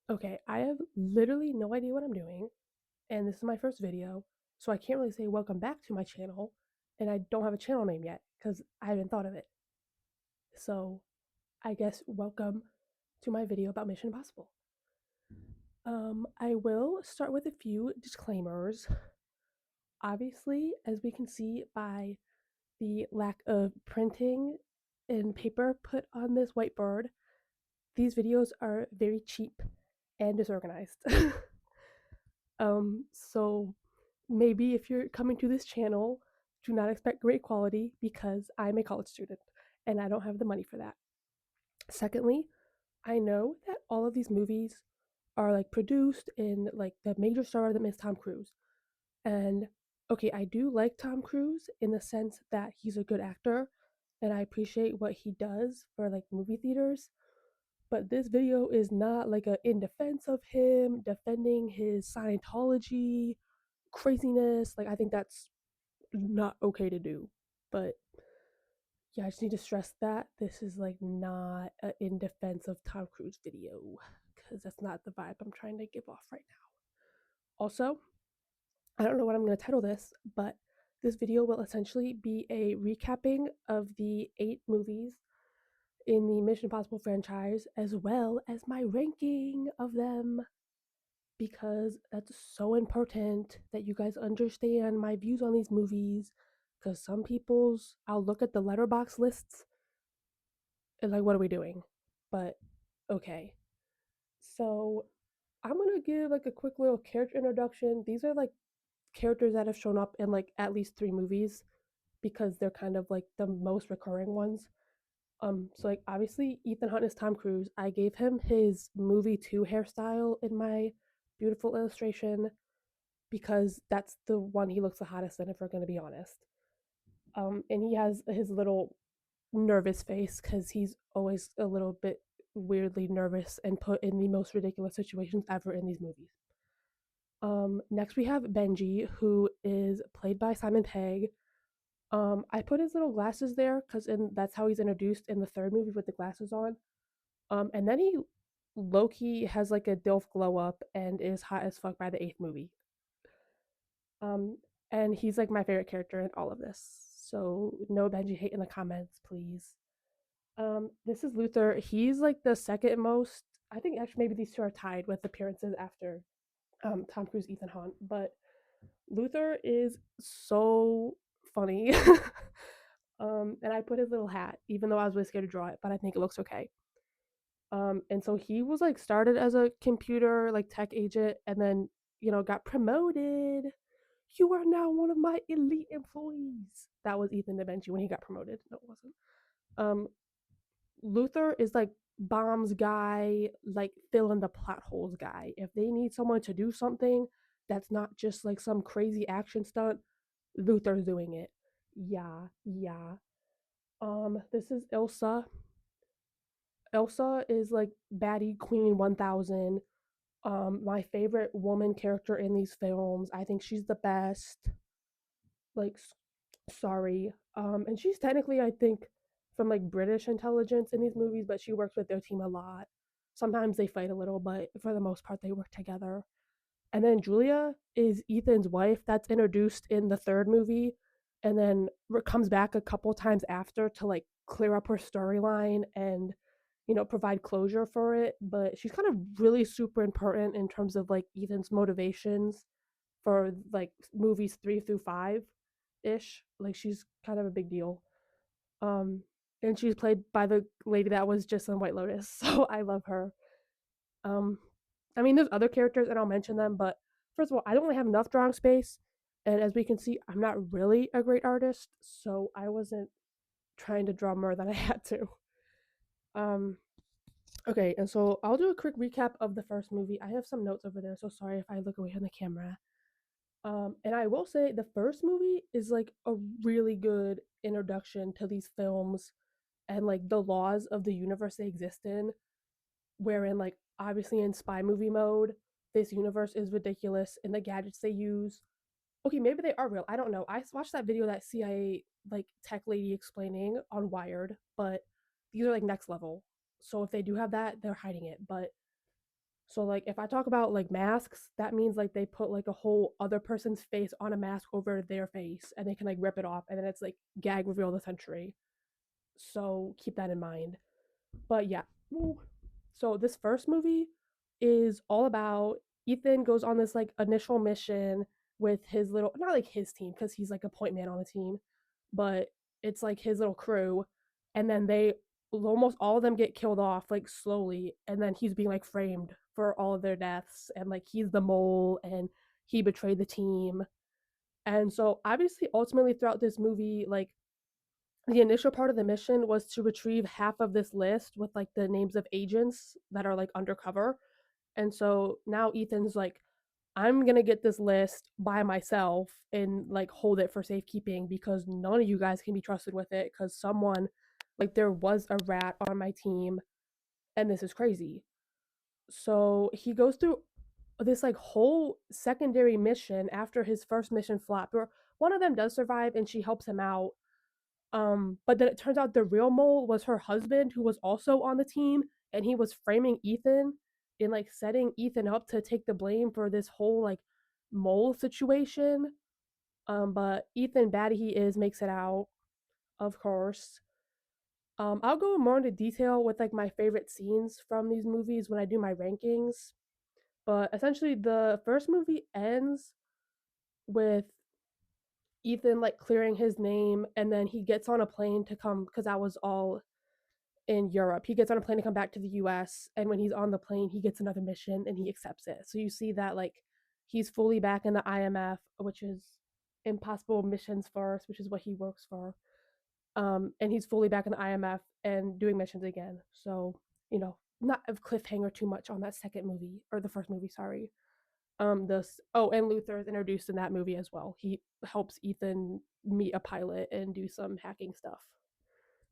Okay, I have literally no idea what I'm doing, and this is my first video, so I can't really say welcome back to my channel, and I don't have a channel name yet because I haven't thought of it. So I guess welcome to my video about Mission Impossible. I will start with a few disclaimers. Obviously, as we can see by the lack of printing and paper put on this whiteboard, these videos are very cheap and disorganized. So maybe if you're coming to this channel, do not expect great quality because I'm a college student and I don't have the money for that. Secondly, I know that all of these movies are like produced in like the major star of them is Tom Cruise. And okay, I do like Tom Cruise in the sense that he's a good actor and I appreciate what he does for like movie theaters. But this video is not like a in defense of him defending his Scientology craziness. Like I think that's not okay to do. But yeah, I just need to stress that this is like not a in defense of Tom Cruise video because that's not the vibe I'm trying to give off right now. Also, I don't know what I'm going to title this, but this video will essentially be a recapping of the 8 movies in the Mission Impossible franchise, as well as my ranking of them, because that's so important that you guys understand my views on these movies. Because some people's, I'll look at the letterbox lists and like, what are we doing? But okay. So I'm gonna give like a quick little character introduction. These are like characters that have shown up in like at least 3 movies because they're kind of like the most recurring ones. So like obviously Ethan Hunt is Tom Cruise. I gave him his movie 2 hairstyle in my beautiful illustration because that's the one he looks the hottest in, if we're gonna be honest. And he has his little nervous face because he's always a little bit weirdly nervous and put in the most ridiculous situations ever in these movies. Next we have Benji, who is played by Simon Pegg. I put his little glasses there because that's how he's introduced in the third movie with the glasses on. And then he low key has like a DILF glow up and is hot as fuck by the eighth movie. Um, and he's like my favorite character in all of this. So no Benji hate in the comments, please. This is Luther. He's like the second most. I think actually maybe these two are tied with appearances after Tom Cruise, Ethan Hunt. But Luther is so funny. And I put his little hat, even though I was really scared to draw it, but I think it looks okay. And so he was like started as a computer like tech agent, and then got promoted. You are now one of my elite employees. That was Ethan DaVinci when he got promoted. No, it wasn't. Um, Luther is like bombs guy, like fill in the plot holes guy. If they need someone to do something that's not just like some crazy action stunt, Luther's doing it. Yeah, yeah. This is Ilsa. Elsa is like baddie queen 1000. My favorite woman character in these films. I think she's the best. Like, sorry. And she's technically, I think, from like British intelligence in these movies, but she works with their team a lot. Sometimes they fight a little, but for the most part, they work together. And then Julia is Ethan's wife that's introduced in the third movie and then comes back a couple times after to like clear up her storyline and provide closure for it, but she's kind of really super important in terms of like Ethan's motivations for like movies 3 through 5 ish. Like she's kind of a big deal. Um and she's played by the lady that was just in White Lotus. So I love her. Um, I mean, there's other characters, and I'll mention them, but first of all, I don't really have enough drawing space, and as we can see, I'm not really a great artist, so I wasn't trying to draw more than I had to. Um, okay, and so I'll do a quick recap of the first movie. I have some notes over there, so sorry if I look away from the camera. And I will say the first movie is like a really good introduction to these films and like the laws of the universe they exist in, wherein like obviously in spy movie mode this universe is ridiculous and the gadgets they use, okay, maybe they are real, I don't know. I watched that video that CIA like tech lady explaining on Wired, but these are like next level, so if they do have that they're hiding it. But So like if I talk about like masks, that means like they put like a whole other person's face on a mask over their face and they can like rip it off and then it's like gag reveal of the century. So keep that in mind. But yeah. So this first movie is all about Ethan goes on this like initial mission with his little not like his team because he's like a point man on the team, but it's like his little crew and then they almost all of them get killed off like slowly and then he's being like framed for all of their deaths and like he's the mole and he betrayed the team. And so obviously ultimately throughout this movie like the initial part of the mission was to retrieve half of this list with like the names of agents that are like undercover. And so now Ethan's like, I'm gonna get this list by myself and like hold it for safekeeping because none of you guys can be trusted with it because someone like there was a rat on my team and this is crazy. So he goes through this like whole secondary mission after his first mission flopped, where one of them does survive and she helps him out, but then it turns out the real mole was her husband, who was also on the team, and he was framing Ethan and like setting Ethan up to take the blame for this whole like mole situation. But Ethan, bad he is, makes it out, of course. I'll go more into detail with like my favorite scenes from these movies when I do my rankings. But essentially, the first movie ends with Ethan like clearing his name, and then he gets on a plane to come because that was all in Europe. He gets on a plane to come back to the US, and when he's on the plane, he gets another mission and he accepts it. So you see that like he's fully back in the IMF, which is Impossible Missions First, which is what he works for. And he's fully back in the IMF and doing missions again. So, you know, not a cliffhanger too much on that second movie or the first movie, sorry. This and Luther is introduced in that movie as well. He helps Ethan meet a pilot and do some hacking stuff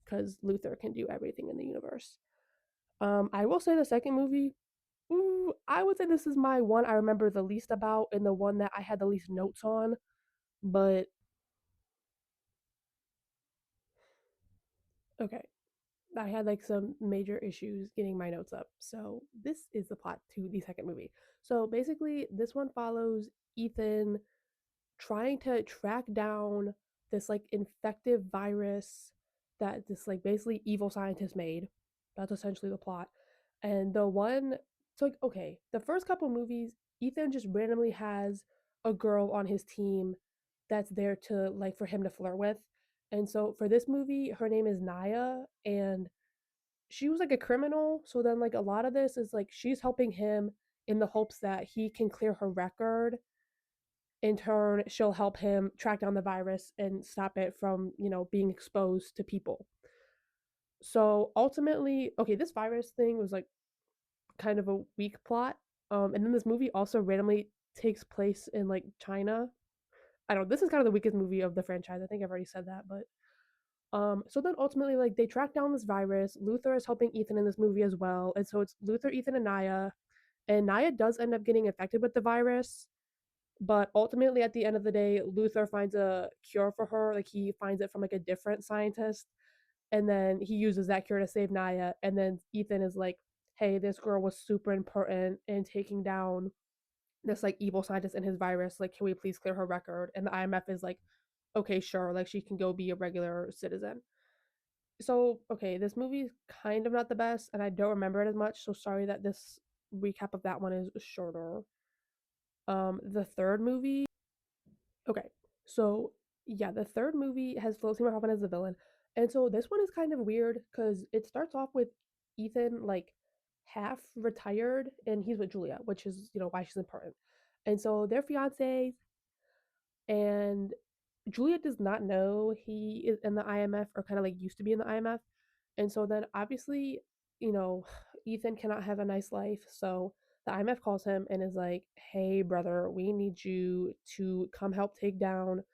because Luther can do everything in the universe. I will say the second movie, I would say this is my one I remember the least about and the one that I had the least notes on. But okay, I had like some major issues getting my notes up. So this is the plot to the second movie. So basically, this one follows Ethan trying to track down this like infective virus that this like basically evil scientist made. That's essentially the plot. And the one so like okay, the first couple movies, Ethan just randomly has a girl on his team that's there to like for him to flirt with. And so for this movie, her name is Naya and she was like a criminal. So then like a lot of this is like she's helping him in the hopes that he can clear her record. In turn, she'll help him track down the virus and stop it from, being exposed to people. So ultimately, okay, this virus thing was like kind of a weak plot. And then this movie also randomly takes place in like China. I don't know, this is kind of the weakest movie of the franchise. I think I've already said that, but so then ultimately like they track down this virus. Luther is helping Ethan in this movie as well. And so it's Luther, Ethan, and Naya. And Naya does end up getting infected with the virus. But ultimately, at the end of the day, Luther finds a cure for her. Like he finds it from like a different scientist, and then he uses that cure to save Naya. And then Ethan is like, "Hey, this girl was super important in taking down this like evil scientist and his virus. Like, can we please clear her record?" And the IMF is like, "Okay, sure. Like she can go be a regular citizen." So okay, this movie's kind of not the best, and I don't remember it as much. So sorry that this recap of that one is shorter. The third movie. Okay, so yeah, the third movie has Philip Seymour Hoffman as the villain, and so this one is kind of weird because it starts off with Ethan like half retired, and he's with Julia, which is why she's important, and so they're fiancés, and Julia does not know he is in the IMF or kind of like used to be in the IMF. And so then obviously, you know, Ethan cannot have a nice life. So the IMF calls him and is like, "Hey, brother, we need you to come help take down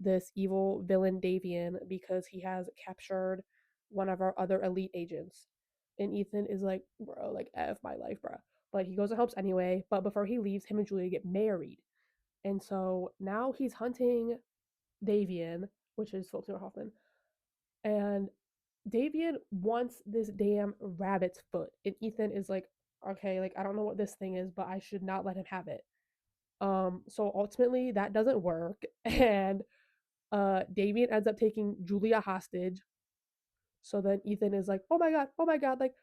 this evil villain Davian because he has captured one of our other elite agents." And Ethan is like, "Bro, like F my life, bro." But he goes and helps anyway. But before he leaves, him and Julia get married. And so now he's hunting Davian, which is Philip Seymour Hoffman, and Davian wants this damn rabbit's foot, and Ethan is like, Okay, like I don't know what this thing is, but I should not let him have it. So ultimately that doesn't work and Davian ends up taking Julia hostage. So then Ethan is like, oh my god, like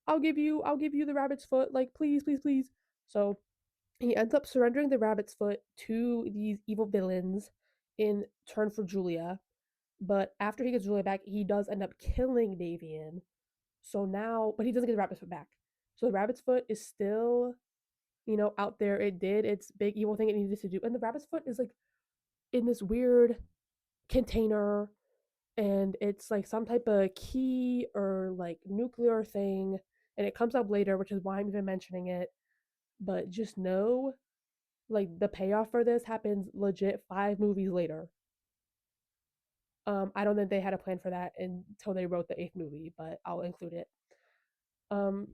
I'll give you the rabbit's foot, like please, please, please. So he ends up surrendering the rabbit's foot to these evil villains in turn for Julia. But after he gets Julia back, he does end up killing Davian. So now, but he doesn't get the rabbit's foot back. So the rabbit's foot is still, out there. It did its big evil thing it needed to do. And the rabbit's foot is like in this weird container, and it's like some type of key or like nuclear thing. And it comes up later, which is why I'm even mentioning it. But just know, like, the payoff for this happens legit 5 movies later. I don't think they had a plan for that until they wrote the eighth movie, but I'll include it. Um,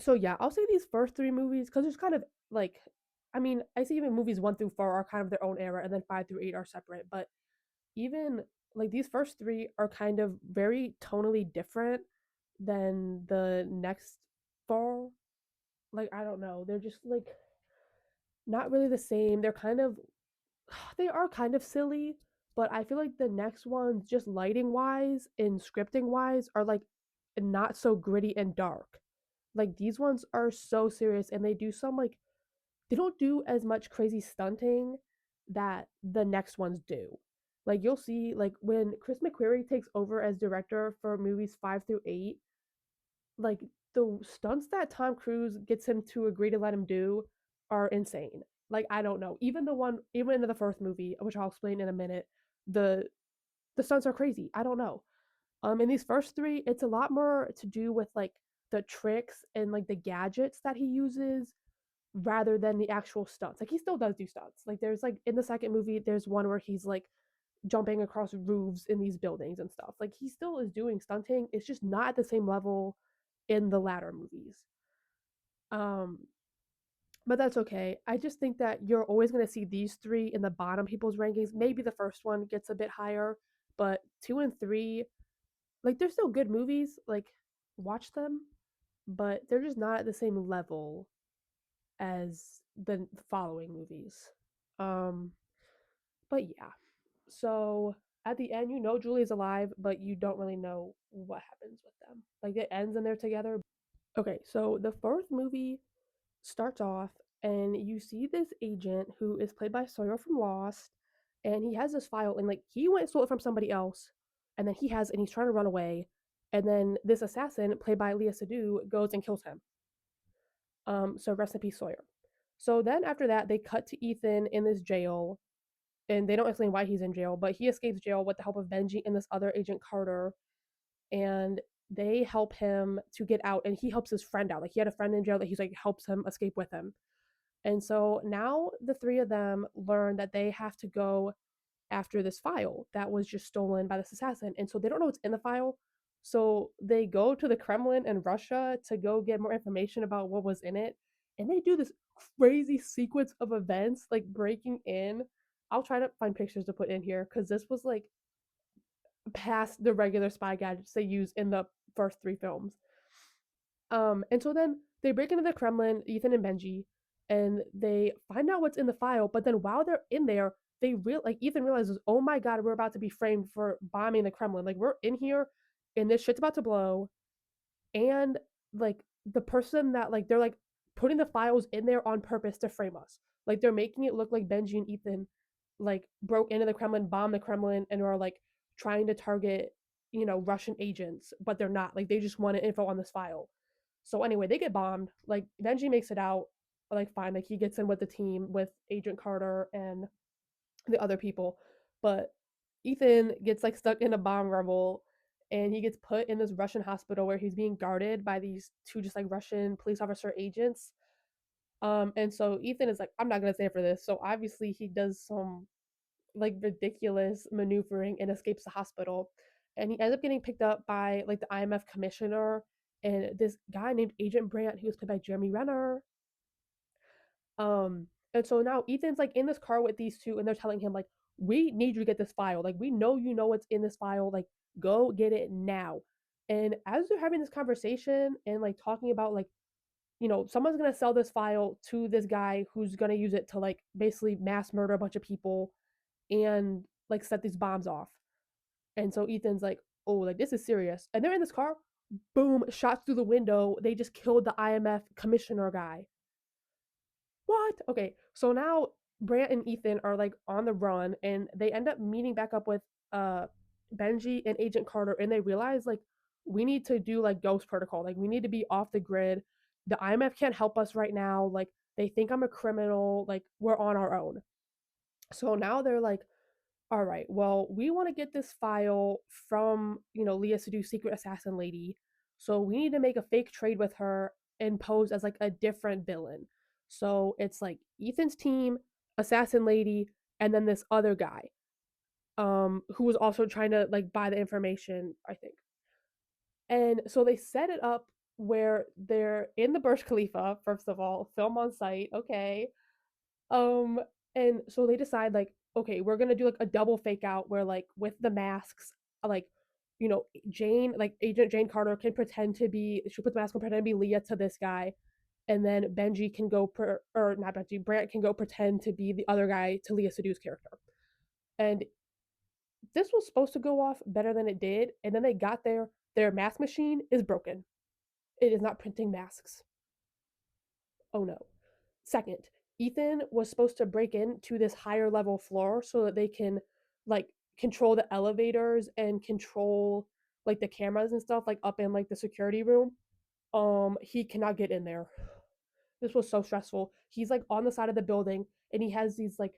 so yeah, I'll say these first 3 movies because there's kind of like, I mean, I see even movies 1 through 4 are kind of their own era, and then 5 through 8 are separate. But even like these first 3 are kind of very tonally different than the next 4. Like I don't know, they're just like not really the same. They are kind of silly, but I feel like the next ones, just lighting wise and scripting wise, are like not so gritty and dark. Like these ones are so serious, and they don't do as much crazy stunting that the next ones do. Like you'll see, like when Chris McQuarrie takes over as director for movies 5 through 8, like the stunts that Tom Cruise gets him to agree to let him do are insane. Like I don't know. Even in the first movie, which I'll explain in a minute, the the stunts are crazy. I don't know. In these first 3, it's a lot more to do with like the tricks and like the gadgets that he uses rather than the actual stunts. Like he still does do stunts. Like there's like in the second movie, there's one where he's like jumping across roofs in these buildings and stuff. Like he still is doing stunting. It's just not at the same level in the latter movies. Um, but that's okay. I just think that you're always going to see these 3 in the bottom people's rankings. Maybe the first one gets a bit higher, but 2 and 3, like they're still good movies. Like watch them, but they're just not at the same level as the following movies. Um, but yeah. So at the end, Julie's alive, but you don't really know what happens with them. Like it ends and they're together. Okay, so the fourth movie starts off and you see this agent who is played by Sawyer from Lost, and he has this file, and like he went and stole it from somebody else, and then and he's trying to run away, and then this assassin played by Leah Sadu goes and kills him. So rest in peace, Sawyer. So then after that, they cut to Ethan in this jail, and they don't explain why he's in jail, but he escapes jail with the help of Benji and this other agent Carter, and they help him to get out, and he helps his friend out. Like he had a friend in jail that he's like helps him escape with him. And so now the 3 of them learn that they have to go after this file that was just stolen by this assassin. And so they don't know what's in the file. So they go to the Kremlin in Russia to go get more information about what was in it. And they do this crazy sequence of events, like breaking in. I'll try to find pictures to put in here because this was like past the regular spy gadgets they use in the first 3 films. And so then they break into the Kremlin, Ethan and Benji, and they find out what's in the file. But then while they're in there, Ethan realizes, oh my god, we're about to be framed for bombing the Kremlin. Like we're in here, and this shit's about to blow. And like the person that like they're like putting the files in there on purpose to frame us. Like they're making it look like Benji and Ethan like broke into the Kremlin, bombed the Kremlin, and are like trying to target Russian agents, but they're not. Like they just wanted info on this file. So anyway, they get bombed. Like Benji makes it out like fine. Like he gets in with the team with Agent Carter and the other people, but Ethan gets like stuck in a bomb rubble, and he gets put in this Russian hospital where he's being guarded by these 2 just like Russian police officer agents. And so Ethan is like, I'm not gonna stay for this. So obviously he does some like ridiculous maneuvering and escapes the hospital. And he ends up getting picked up by like the IMF commissioner and this guy named Agent Brandt, who was played by Jeremy Renner. And so now Ethan's like in this car with these 2, and they're telling him like, we need you to get this file. Like we know what's in this file. Like go get it now. And as they're having this conversation and like talking about like someone's gonna sell this file to this guy who's gonna use it to like basically mass murder a bunch of people and like set these bombs off. And so Ethan's like, oh, like this is serious. And they're in this car, boom, shots through the window. They just killed the IMF commissioner guy. What? Okay, so now Brant and Ethan are like on the run and they end up meeting back up with uh Benji and Agent Carter, and they realize like we need to do like ghost protocol. Like we need to be off the grid. The IMF can't help us right now. Like they think I'm a criminal. Like we're on our own. So now they're like, all right, well, we want to get this file from, Leah Sedu's secret assassin lady. So we need to make a fake trade with her and pose as like a different villain. So it's like Ethan's team, assassin lady, and then this other guy, who was also trying to like buy the information, I think. And so they set it up where they're in the Burj Khalifa, first of all, film on site, okay. Um, and so they decide like, okay, we're gonna do like a double fake out where like with the masks, like, Jane, like Agent Jane Carter can pretend to be she puts the mask on, pretend to be Leah to this guy, and then Benji can go or not Benji, Brant can go pretend to be the other guy to Leah Sedu's character. And this was supposed to go off better than it did, and then they got there, their mask machine is broken. It is not printing masks. Oh no. Second, Ethan was supposed to break into this higher level floor so that they can like control the elevators and control like the cameras and stuff like up in like the security room. He cannot get in there. This was so stressful. He's like on the side of the building and he has these like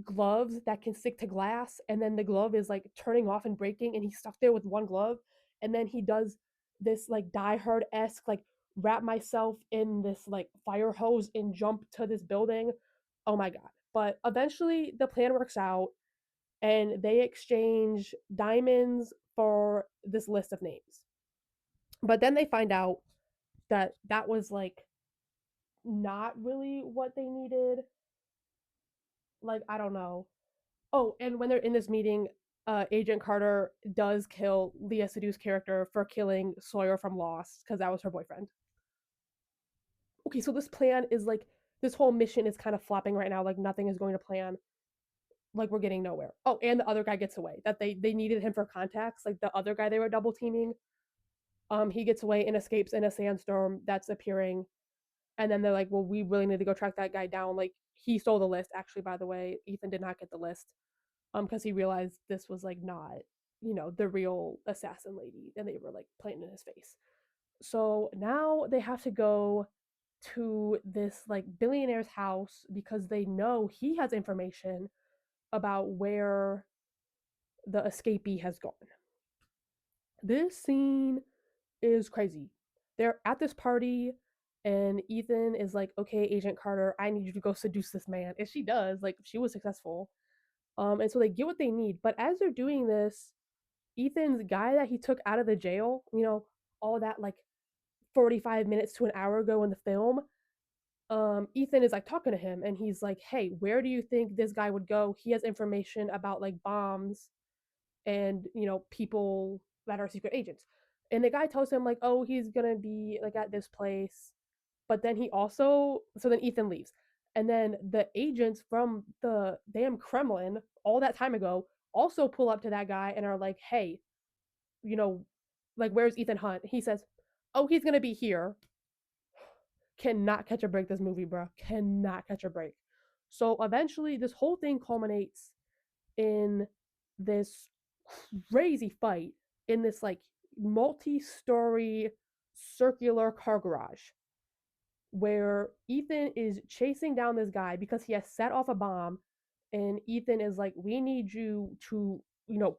gloves that can stick to glass, and then the glove is like turning off and breaking and he's stuck there with one glove, and then he does this like Die Hard esque like wrap myself in this like fire hose and jump to this building. Oh my god. But eventually the plan works out and they exchange diamonds for this list of names. But then they find out that that was like not really what they needed. Like, I don't know. Oh, and when they're in this meeting, Agent Carter does kill Leah Sedu's character for killing Sawyer from Lost because that was her boyfriend. Okay, so this plan is like this whole mission is kind of flopping right now. Like nothing is going to plan. Like we're getting nowhere. Oh, and the other guy gets away. That they needed him for contacts. Like the other guy they were double teaming. He gets away and escapes in a sandstorm that's appearing. And then they're like, well, we really need to go track that guy down. Like he stole the list. Actually, by the way, Ethan did not get the list. Because he realized this was like not, the real assassin lady, and they were like playing in his face. So now they have to go to this like billionaire's house because they know he has information about where the escapee has gone. This scene is crazy. They're at this party and Ethan is like, okay, Agent Carter, I need you to go seduce this man. And she does, like she was successful. And so they get what they need. But as they're doing this, Ethan's guy that he took out of the jail, all that like 45 minutes to an hour ago in the film, Ethan is like talking to him and he's like, hey, where do you think this guy would go? He has information about like bombs and, people that are secret agents. And the guy tells him, like, oh, he's gonna be like at this place. But then so then Ethan leaves. And then the agents from the damn Kremlin, all that time ago, also pull up to that guy and are like, hey, you know, like, where's Ethan Hunt? He says, oh, he's gonna be here. Cannot catch a break, this movie, bro. Cannot catch a break. So eventually, this whole thing culminates in this crazy fight in this like multi-story circular car garage where Ethan is chasing down this guy because he has set off a bomb, and Ethan is like, we need you to,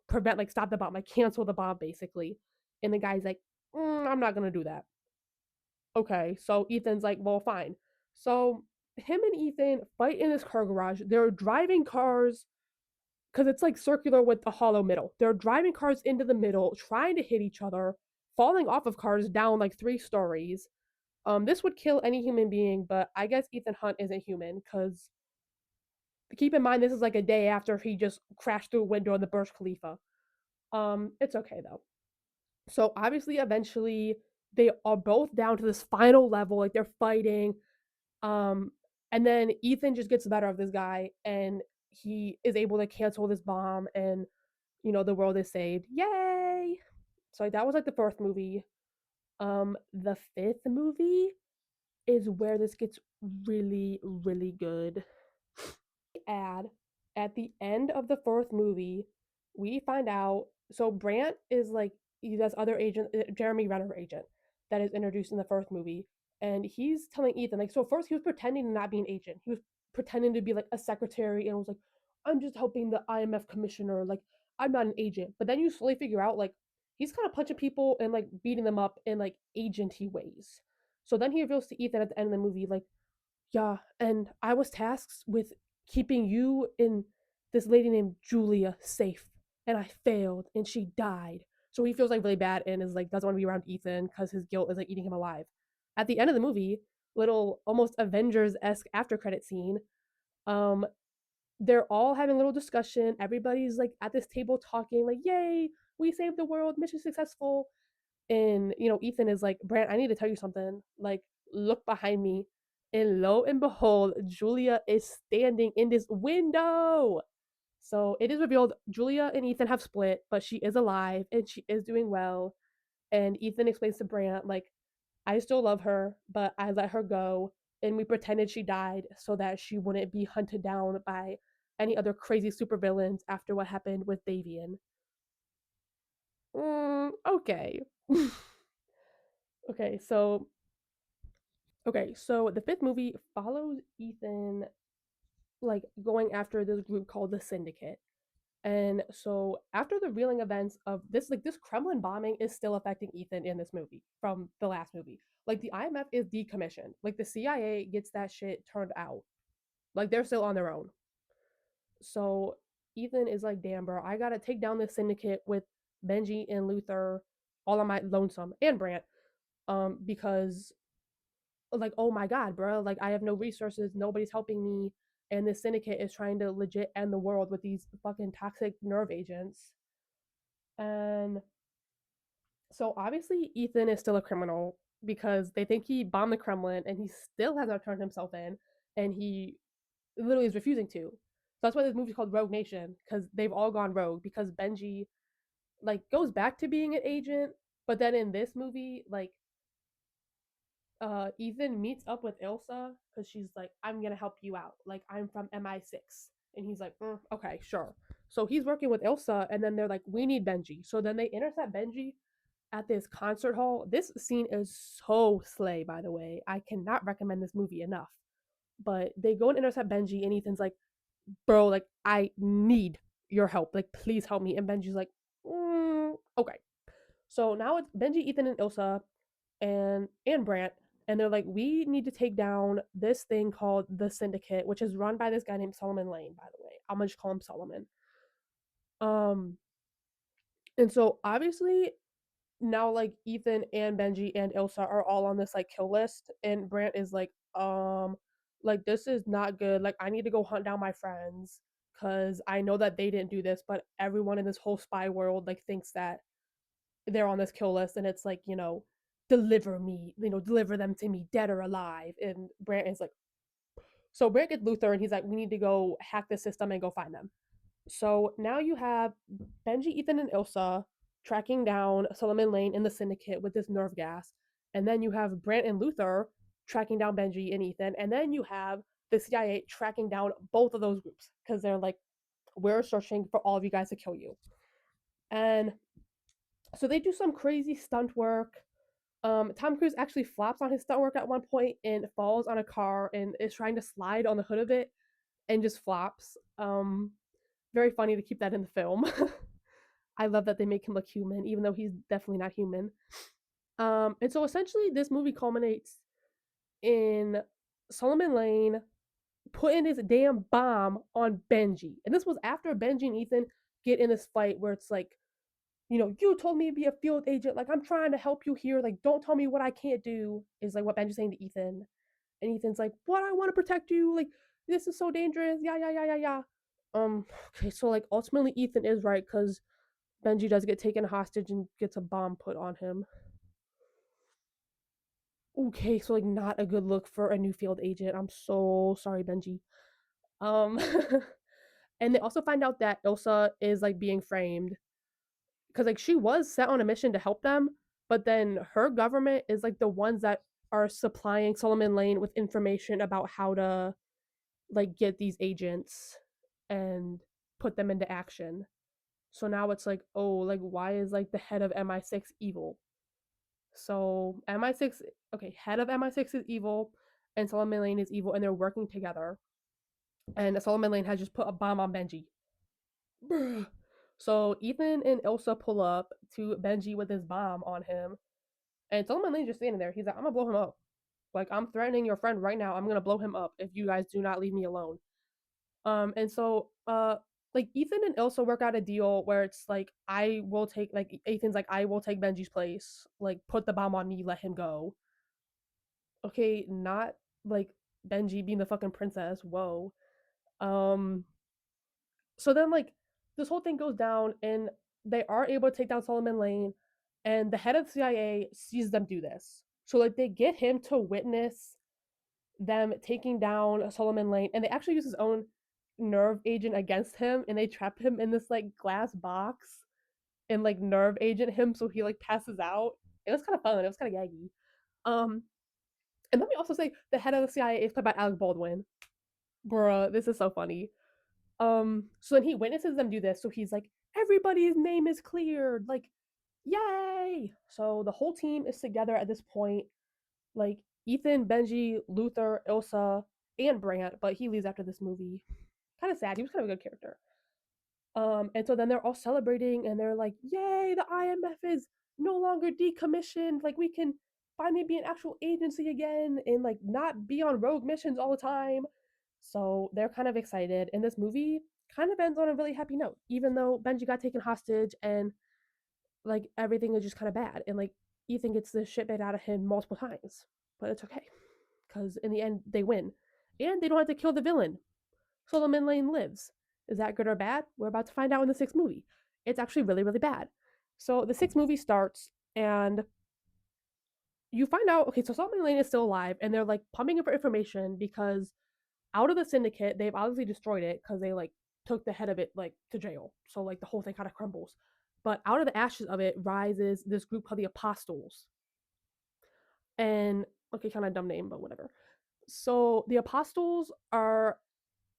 prevent, like, stop the bomb, like cancel the bomb basically. And the guy's like, I'm not gonna do that. Okay, so Ethan's like, well, fine. So him and Ethan fight in this car garage. They're driving cars because it's like circular with a hollow middle. They're driving cars into the middle, trying to hit each other, falling off of cars down like 3 stories. This would kill any human being, but I guess Ethan Hunt isn't human because keep in mind this is like a day after he just crashed through a window in the Burj Khalifa. It's okay though. So obviously, eventually, they are both down to this final level, like they're fighting. Um, and then Ethan just gets the better of this guy, and he is able to cancel this bomb, and the world is saved. Yay! So like, that was like the fourth movie. The fifth movie is where this gets really, really good. Add at the end of the fourth movie, we find out. So Brant is like this other agent, Jeremy Renner agent, that is introduced in the first movie, and he's telling Ethan like, so first he was pretending to not be an agent. He was pretending to be like a secretary, and was like, I'm just helping the IMF commissioner. Like, I'm not an agent. But then you slowly figure out like he's kind of punching people and like beating them up in like agenty ways. So then he reveals to Ethan at the end of the movie like, yeah, and I was tasked with keeping you and this lady named Julia safe, and I failed, and she died. So he feels like really bad and is like doesn't want to be around Ethan because his guilt is like eating him alive. At the end of the movie, little almost Avengers esque after credit scene. Um, they're all having a little discussion. Everybody's like at this table talking, like, "Yay, we saved the world, mission successful." And Ethan is like, Brant, I need to tell you something. Like, look behind me. And lo and behold, Julia is standing in this window. So it is revealed Julia and Ethan have split, but she is alive and she is doing well. And Ethan explains to Brant, like, I still love her, but I let her go. And we pretended she died so that she wouldn't be hunted down by any other crazy supervillains after what happened with Davian. Okay. Okay, so the fifth movie follows Ethan like going after this group called the Syndicate. And so after the reeling events of this, like this Kremlin bombing is still affecting Ethan in this movie from the last movie. Like the IMF is decommissioned. Like the CIA gets that shit turned out. Like they're still on their own. So Ethan is like, damn, bro, I gotta take down this syndicate with Benji and Luther all on my lonesome and Brant. Because like, oh my god, bro, like I have no resources, nobody's helping me, and this syndicate is trying to legit end the world with these fucking toxic nerve agents. And so obviously Ethan is still a criminal because they think he bombed the Kremlin and he still has not turned himself in, and he literally is refusing to. So that's why this movie's called Rogue Nation, because they've all gone rogue because Benji like goes back to being an agent, but then in this movie, like Ethan meets up with Ilsa because she's like, I'm gonna help you out. Like, I'm from MI6. And he's like, okay, sure. So he's working with Ilsa, and then they're like, we need Benji. So then they intercept Benji at this concert hall. This scene is so slay, by the way. I cannot recommend this movie enough. But they go and intercept Benji, and Ethan's like, bro, like, I need your help. Like, please help me. And Benji's like, okay. So now it's Benji, Ethan, and Ilsa and Brant, and they're like, we need to take down this thing called the Syndicate, which is run by this guy named Solomon Lane. By the way, I'm gonna just call him Solomon. Um, and so obviously now like Ethan and Benji and Ilsa are all on this like kill list, and Brant is like this is not good. Like I need to go hunt down my friends because I know that they didn't do this, but everyone in this whole spy world like thinks that they're on this kill list, and it's like deliver me, deliver them to me dead or alive. And Brant is like, so Brant gets Luther, and he's like, we need to go hack the system and go find them. So now you have Benji, Ethan, and Ilsa tracking down Solomon Lane in the Syndicate with this nerve gas, and then you have Brant and Luther tracking down Benji and Ethan, and then you have the CIA tracking down both of those groups because they're like, we're searching for all of you guys to kill you. And so they do some crazy stunt work. Tom Cruise actually flops on his stunt work at one point and falls on a car and is trying to slide on the hood of it and just flops. Very funny to keep that in the film. I love that they make him look human, even though he's definitely not human. And so essentially, this movie culminates in Solomon Lane putting his damn bomb on Benji. And this was after Benji and Ethan get in this fight where it's like, you told me to be a field agent. Like, I'm trying to help you here. Like, don't tell me what I can't do, is like what Benji's saying to Ethan. And Ethan's like, what? I want to protect you. Like, this is so dangerous. Yeah, yeah, yeah, yeah, yeah. Okay, so like ultimately Ethan is right because Benji does get taken hostage and gets a bomb put on him. Okay, so like not a good look for a new field agent. I'm so sorry, Benji. Um and they also find out that Ilsa is like being framed because like she was set on a mission to help them, but then her government is like the ones that are supplying Solomon Lane with information about how to like get these agents and put them into action. So now it's like, oh, like why is like the head of MI6 evil? So MI6, okay, head of MI6 is evil, and Solomon Lane is evil, and they're working together. And Solomon Lane has just put a bomb on Benji. So Ethan and Ilsa pull up to Benji with his bomb on him, and Solomon Lane's just standing there. He's like, "I'm gonna blow him up. Like I'm threatening your friend right now. I'm gonna blow him up if you guys do not leave me alone." And so like Ethan and Ilsa work out a deal where it's like I will take like Ethan's like I will take Benji's place, like put the bomb on me, let him go. Okay, not like Benji being the fucking princess. Whoa. Um so then like this whole thing goes down and they are able to take down Solomon Lane and the head of the CIA sees them do this. So like they get him to witness them taking down Solomon Lane and they actually use his own nerve agent against him and they trap him in this like glass box and like nerve agent him so he like passes out. It was kind of fun. It was kind of gaggy. Um and let me also say the head of the CIA is played by Alec Baldwin. Bruh, this is so funny. So then he witnesses them do this, so he's like, everybody's name is cleared, like, yay! So the whole team is together at this point, like Ethan, Benji, Luther, Ilsa, and Brant, but he leaves after this movie. Kind of sad. He was kind of a good character. And so then they're all celebrating and they're like, yay, the IMF is no longer decommissioned. Like we can finally be an actual agency again and like not be on rogue missions all the time. So they're kind of excited. And this movie kind of ends on a really happy note, even though Benji got taken hostage and like everything is just kind of bad. And like Ethan gets the shit bit out of him multiple times. But it's okay. Because in the end they win. And they don't have to kill the villain. Solomon Lane lives. Is that good or bad? We're about to find out in the sixth movie. It's actually really, really bad. So the sixth movie starts, and you find out okay, so Solomon Lane is still alive, and they're like pumping him for information because out of the syndicate, they've obviously destroyed it because they like took the head of it like to jail. So like the whole thing kind of crumbles. But out of the ashes of it rises this group called the Apostles. And okay, kind of dumb name, but whatever. So the Apostles are,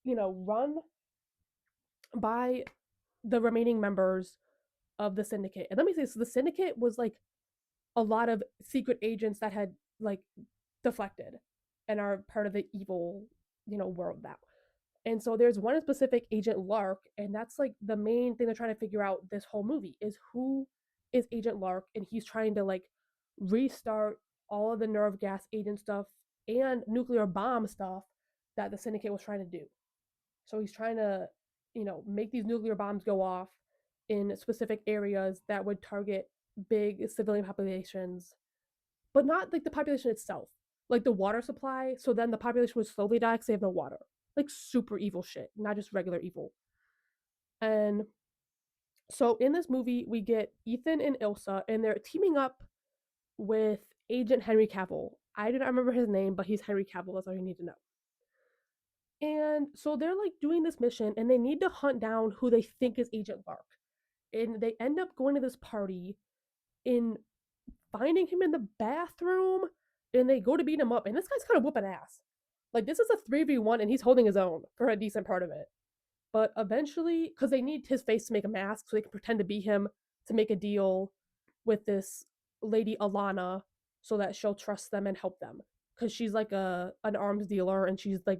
run by the remaining members of the syndicate. And let me say this, the syndicate was like a lot of secret agents that had like deflected and are part of the evil, world now. And so there's one specific Agent Lark, and that's like the main thing they're trying to figure out this whole movie is who is Agent Lark, and he's trying to like restart all of the nerve gas agent stuff and nuclear bomb stuff that the syndicate was trying to do. So he's trying to, make these nuclear bombs go off in specific areas that would target big civilian populations, but not like the population itself, like the water supply. So then the population would slowly die because they have no water. Like super evil shit, not just regular evil. And so in this movie, we get Ethan and Ilsa, and they're teaming up with Agent Henry Cavill. I do not remember his name, but he's Henry Cavill. That's all you need to know. And so they're like doing this mission and they need to hunt down who they think is Agent Lark. And they end up going to this party in finding him in the bathroom and they go to beat him up. And this guy's kind of whooping ass. Like this is a 3v1 and he's holding his own for a decent part of it. But eventually, because they need his face to make a mask so they can pretend to be him to make a deal with this lady Alana so that she'll trust them and help them. Because she's like an arms dealer and she's like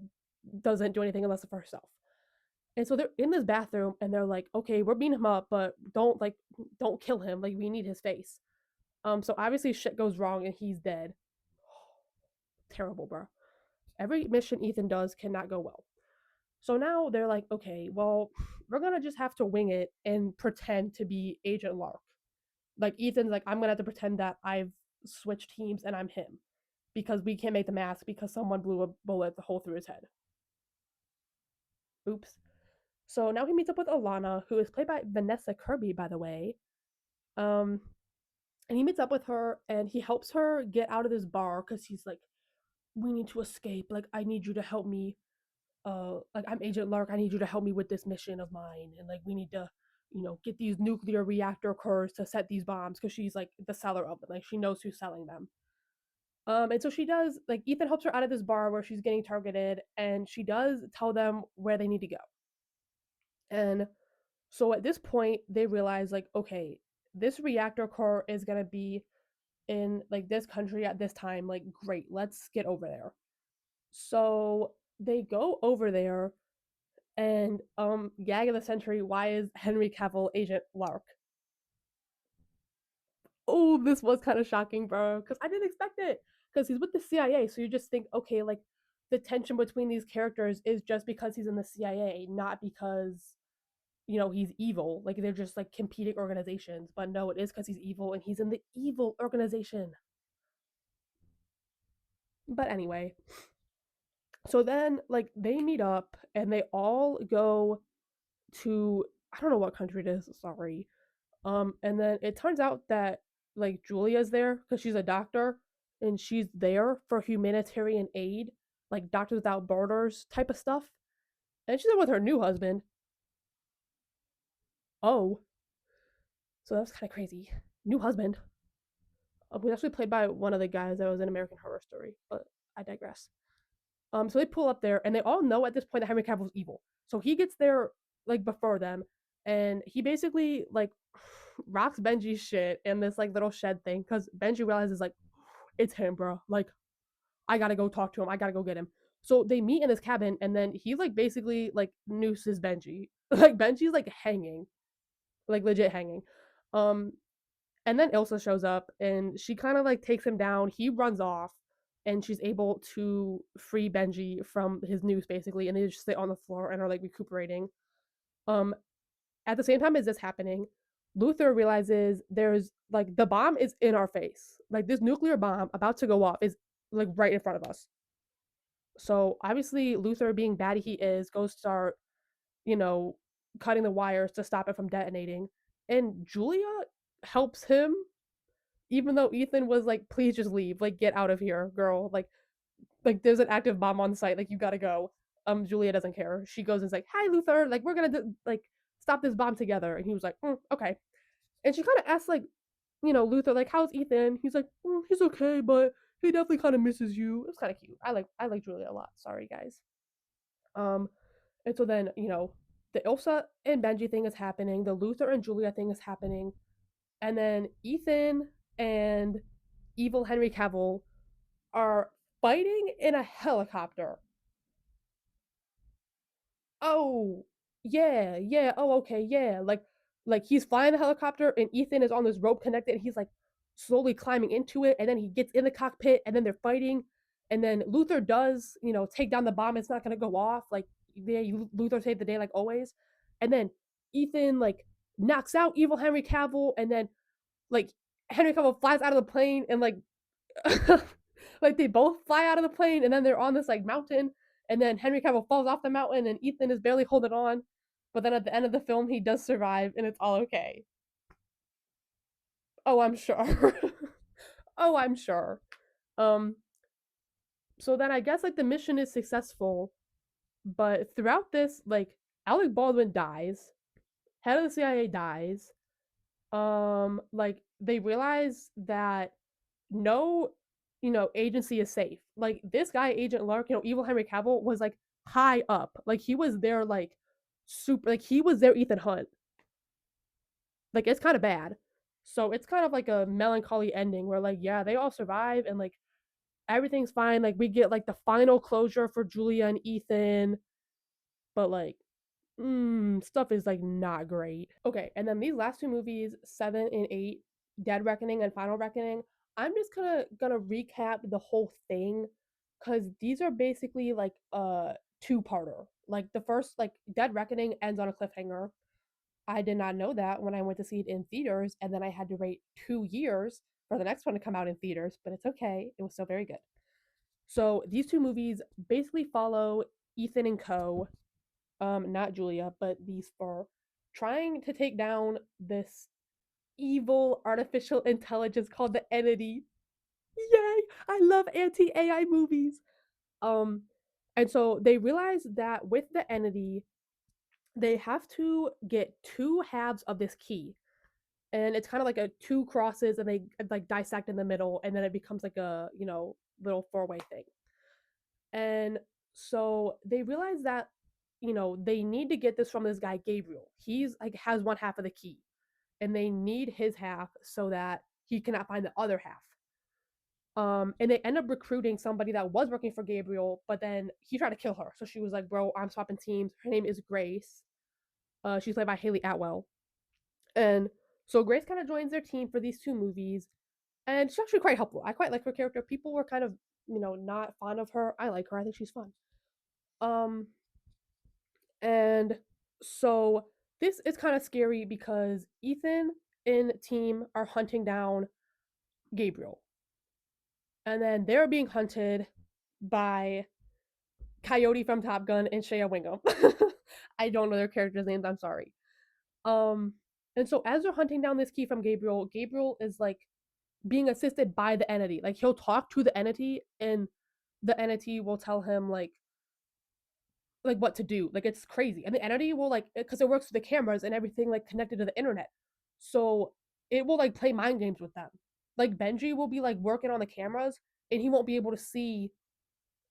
doesn't do anything unless for herself. And so they're in this bathroom and they're like, okay, we're beating him up, but don't kill him. Like we need his face. So obviously shit goes wrong and he's dead. Terrible, bro. Every mission Ethan does cannot go well. So now they're like, okay, well, we're gonna just have to wing it and pretend to be Agent Lark. Like Ethan's like, I'm gonna have to pretend that I've switched teams and I'm him. Because we can't make the mask because someone blew a bullet the hole through his head. Oops. So now he meets up with Alana, who is played by Vanessa Kirby, by the way. Um, And he meets up with her and he helps her get out of this bar because he's like, we need to escape. Like, I need you to help me. Like, I'm Agent Lark. I need you to help me with this mission of mine. And like, we need to, get these nuclear reactor cores to set these bombs because she's like the seller of them. Like, she knows who's selling them. And so she does, like, Ethan helps her out of this bar where she's getting targeted, and she does tell them where they need to go. And so at this point, they realize, like, okay, this reactor core is going to be in, like, this country at this time. Like, great, let's get over there. So they go over there, and, gag of the century, why is Henry Cavill Agent Lark? Oh, this was kind of shocking, bro, because I didn't expect it. Because he's with the CIA, so you just think, okay, like the tension between these characters is just because he's in the CIA, not because he's evil. Like they're just like competing organizations. But no, it is because he's evil and he's in the evil organization. But anyway, so then like they meet up and they all go to, I don't know what country it is. Sorry. And then it turns out that like Julia's there because she's a doctor and she's there for humanitarian aid, like Doctors Without Borders type of stuff. And she's there with her new husband. Oh, so that's kind of crazy. New husband. Was actually played by one of the guys that was in American Horror Story, but I digress. So they pull up there, and they all know at this point that Henry Cavill's evil. So he gets there like before them, and he basically like rocks Benji's shit in this like little shed thing because Benji realizes like it's him, bro. Like I gotta go talk to him. I gotta go get him. So they meet in this cabin, and then he like basically like nooses Benji. Like Benji's like hanging, like legit hanging. Um, and then Ilsa shows up and she kind of like takes him down. He runs off and she's able to free Benji from his noose basically. And they just sit on the floor and are like recuperating. Um, at the same time as this happening, Luther realizes there's like the bomb is in our face. Like this nuclear bomb about to go off is like right in front of us. So obviously Luther, being baddie he is, goes start, you know, cutting the wires to stop it from detonating. And Julia helps him even though Ethan was like, please just leave, like get out of here, girl. Like there's an active bomb on site, like you gotta go. Julia doesn't care. She goes and's like, hi Luther, like we're gonna like stop this bomb together. And he was like, okay. And she kind of asks like, Luther, like how's Ethan? He's like, he's okay, but he definitely kind of misses you. It's kind of cute. I like Julia a lot. Sorry guys. Um, and so then the Ilsa and Benji thing is happening. The Luther and Julia thing is happening. And then Ethan and evil Henry Cavill are fighting in a helicopter. Oh, yeah, yeah. Oh, okay, yeah. Like he's flying the helicopter and Ethan is on this rope connected and he's like slowly climbing into it and then he gets in the cockpit and then they're fighting and then Luther does, take down the bomb. It's not going to go off. Like Luther saved the day like always. And then Ethan like knocks out evil Henry Cavill and then like Henry Cavill flies out of the plane and like like they both fly out of the plane and then they're on this like mountain and then Henry Cavill falls off the mountain and Ethan is barely holding on. But then at the end of the film he does survive and it's all okay. Oh, I'm sure. Oh, I'm sure. Um so then I guess like the mission is successful, but throughout this like Alec Baldwin dies, head of the CIA dies. Like they realize that no, agency is safe. Like this guy, Agent Lark, evil Henry Cavill was like high up. Like he was there like super like he was their Ethan Hunt. Like it's kind of bad. So it's kind of like a melancholy ending where like, yeah, they all survive and like everything's fine. Like we get like the final closure for Julia and Ethan, but like stuff is like not great. Okay, and then these last two movies, 7 and 8, Dead Reckoning and Final Reckoning, I'm just gonna recap the whole thing because these are basically like a two-parter. Like the first, like Dead Reckoning ends on a cliffhanger. I did not know that when I went to see it in theaters, and then I had to wait 2 years for the next one to come out in theaters, but it's okay. It was still very good. So these two movies basically follow Ethan and Co, not Julia, but these four, trying to take down this evil artificial intelligence called the Entity. Yay! I love anti AI movies. Um, and so they realize that with the Entity, they have to get two halves of this key, and it's kind of like a two crosses, and they like dissect in the middle, and then it becomes like a little four-way thing. And so they realize that they need to get this from this guy Gabriel. He's like has one half of the key, and they need his half so that he cannot find the other half. And they end up recruiting somebody that was working for Gabriel, but then he tried to kill her. So she was like, "Bro, I'm swapping teams." Her name is Grace. She's played by Haley Atwell, and so Grace kind of joins their team for these two movies, and she's actually quite helpful. I quite like her character. People were kind of not fond of her. I like her. I think she's fun. Um, and so this is kind of scary because Ethan and team are hunting down Gabriel, and then they're being hunted by Coyote from Top Gun and Shea Wingham. I don't know their characters' names. I'm sorry. Um, and so as they're hunting down this key from Gabriel, Gabriel is like being assisted by the Entity. Like he'll talk to the Entity, and the Entity will tell him like what to do. Like it's crazy, and the Entity will like because it works with the cameras and everything like connected to the internet, so it will like play mind games with them. Like Benji will be like working on the cameras, and he won't be able to see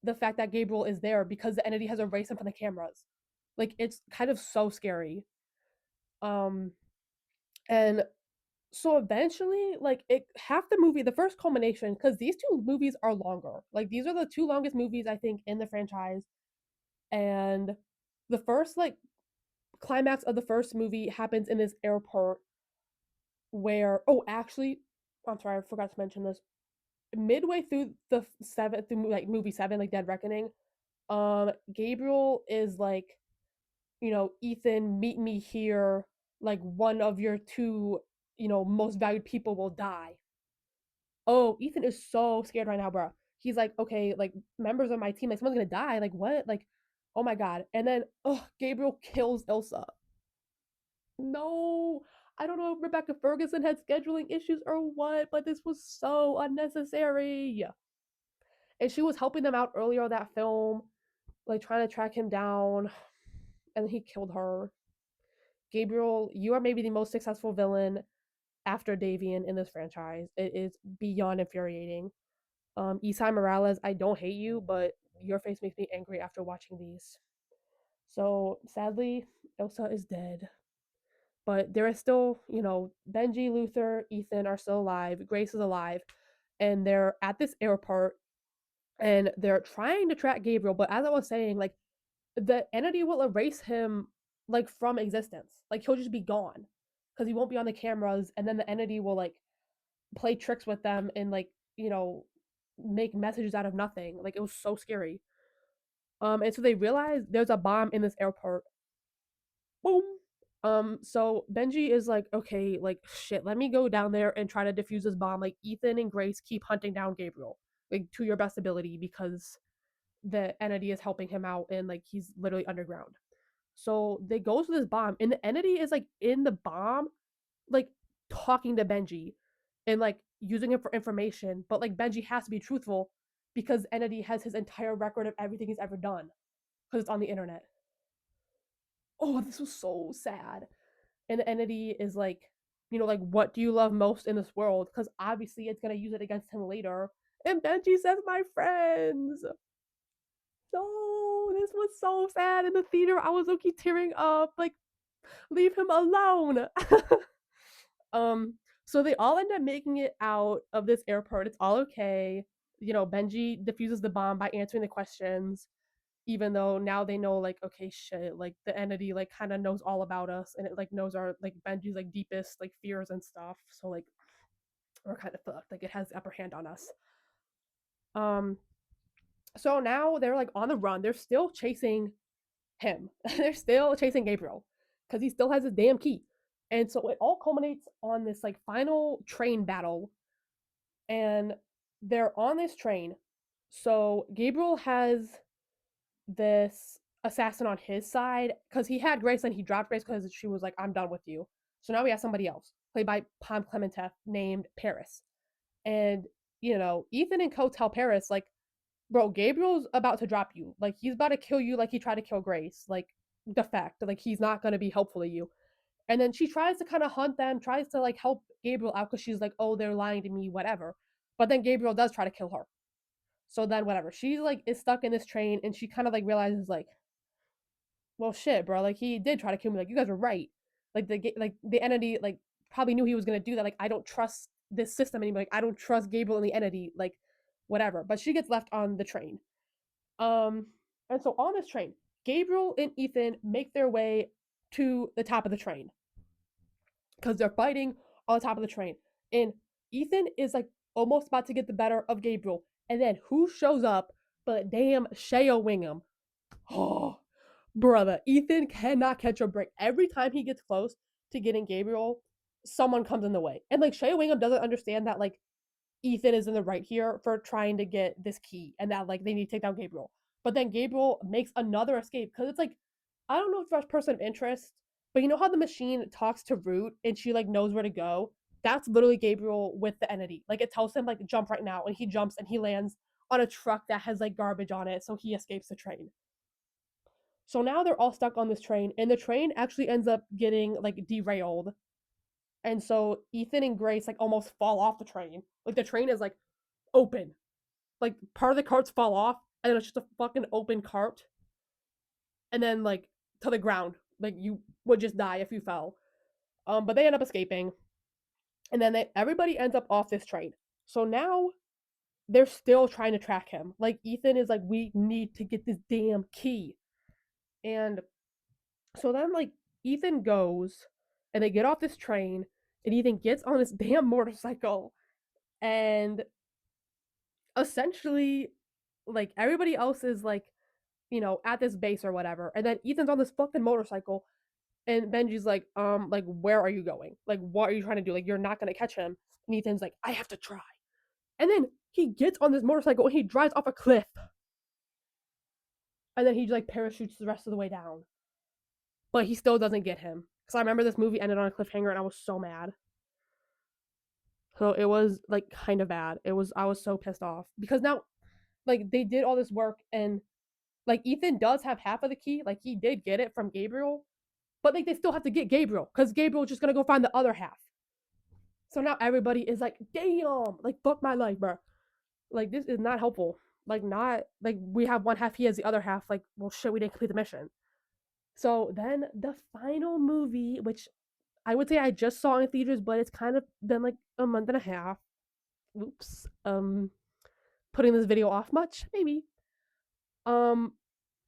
the fact that Gabriel is there because the Entity has erased him from the cameras. Like it's kind of so scary. Um, and so eventually, like it half the movie, the first culmination, because these two movies are longer. Like these are the two longest movies I think in the franchise, and the first like climax of the first movie happens in this airport where actually, I'm sorry, I forgot to mention this. Midway through the seventh, through like movie seven, like Dead Reckoning, Gabriel is like, Ethan, meet me here. Like one of your two, most valued people will die. Oh, Ethan is so scared right now, bro. He's like, okay, like members of my team, like someone's gonna die. Like what? Like, oh my god. And then, Gabriel kills Ilsa. No, I don't know if Rebecca Ferguson had scheduling issues or what, but this was so unnecessary. And she was helping them out earlier in that film, like trying to track him down, and he killed her. Gabriel, you are maybe the most successful villain after Davian in this franchise. It is beyond infuriating. Isai Morales, I don't hate you, but your face makes me angry after watching these. So sadly, Elsa is dead. But there is still, Benji, Luther, Ethan are still alive. Grace is alive. And they're at this airport and they're trying to track Gabriel. But as I was saying, like the Entity will erase him like from existence. Like he'll just be gone because he won't be on the cameras. And then the Entity will like play tricks with them and like make messages out of nothing. Like it was so scary. And so they realize there's a bomb in this airport. Boom. So Benji is like, okay, like shit, let me go down there and try to defuse this bomb. Like Ethan and Grace keep hunting down Gabriel, like to your best ability because the Entity is helping him out and like he's literally underground. So they go to this bomb and the Entity is like in the bomb, like talking to Benji and like using him for information. But like Benji has to be truthful because Entity has his entire record of everything he's ever done because it's on the internet. Oh, this was so sad. And the Entity is like, like what do you love most in this world? Because obviously it's gonna use it against him later. And Benji says, "My friends." No, this was so sad in the theater. I was okay tearing up. Like, leave him alone. um, so they all end up making it out of this airport. It's all okay. Benji defuses the bomb by answering the questions, even though now they know, like, okay, shit, like the Entity like kind of knows all about us, and it like knows our like Benji's like deepest like fears and stuff. So like we're kind of fucked. Like it has the upper hand on us. Um, so now they're like on the run. They're still chasing him. They're still chasing Gabriel because he still has his damn key. And so it all culminates on this like final train battle, and they're on this train. So Gabriel has this assassin on his side because he had Grace and he dropped Grace because she was like, "I'm done with you." So now we have somebody else. played by Pom Clementef, named Paris. And, Ethan and Co tell Paris, like, bro, Gabriel's about to drop you. Like, he's about to kill you like he tried to kill Grace. Like, the fact. Like, he's not going to be helpful to you. And then she tries to kind of hunt them, tries to, like, help Gabriel out because she's like, oh, they're lying to me, whatever. But then Gabriel does try to kill her. So then, whatever. She's, like, is stuck in this train and she kind of, like, realizes, like, well, shit, bro. Like, he did try to kill me. Like, you guys were right. Like the entity, like, probably knew he was gonna do that. Like, I don't trust this system anymore. Like, I don't trust Gabriel and the entity. Like, whatever. But she gets left on the train. Um, and so on this train, Gabriel and Ethan make their way to the top of the train because they're fighting on the top of the train. And Ethan is like almost about to get the better of Gabriel. And then who shows up but damn Shea Wingham? Oh, brother, Ethan cannot catch a break. Every time he gets close to getting Gabriel, someone comes in the way. And like Shea Wingham doesn't understand that like Ethan is in the right here for trying to get this key and that like they need to take down Gabriel. But then Gabriel makes another escape because it's like I don't know if that's person of interest, but you know how the machine talks to Root and she like knows where to go? That's literally Gabriel with the entity. Like it tells him like jump right now and he jumps and he lands on a truck that has like garbage on it, so he escapes the train. So now they're all stuck on this train, and the train actually ends up getting like derailed. And so Ethan and Grace like almost fall off the train. Like the train is like open. Like part of the carts fall off, and then it's just a fucking open cart. And then like to the ground. Like you would just die if you fell. But they end up escaping. And then everybody ends up off this train. So now they're still trying to track him. Like Ethan is like, we need to get this damn key. And so then like Ethan goes and they get off this train and Ethan gets on this damn motorcycle and essentially like everybody else is like, at this base or whatever. And then Ethan's on this fucking motorcycle and Benji's like where are you going? Like what are you trying to do? Like you're not gonna catch him. And Ethan's like, I have to try. And then he gets on this motorcycle and he drives off a cliff. And then he like parachutes the rest of the way down. But he still doesn't get him. Because I remember this movie ended on a cliffhanger and I was so mad. So it was like kind of bad. I was so pissed off. Because now like they did all this work and like Ethan does have half of the key. Like he did get it from Gabriel. But like they still have to get Gabriel. Because Gabriel's just gonna go find the other half. So now everybody is like, damn, like fuck my life, bro. Like this is not helpful. Like not like we have one half, he has the other half. Like, well shit, we didn't complete the mission. So then the final movie, which I would say I just saw in theaters, but it's kind of been like a month and a half. Oops. Putting this video off much? Maybe. Um,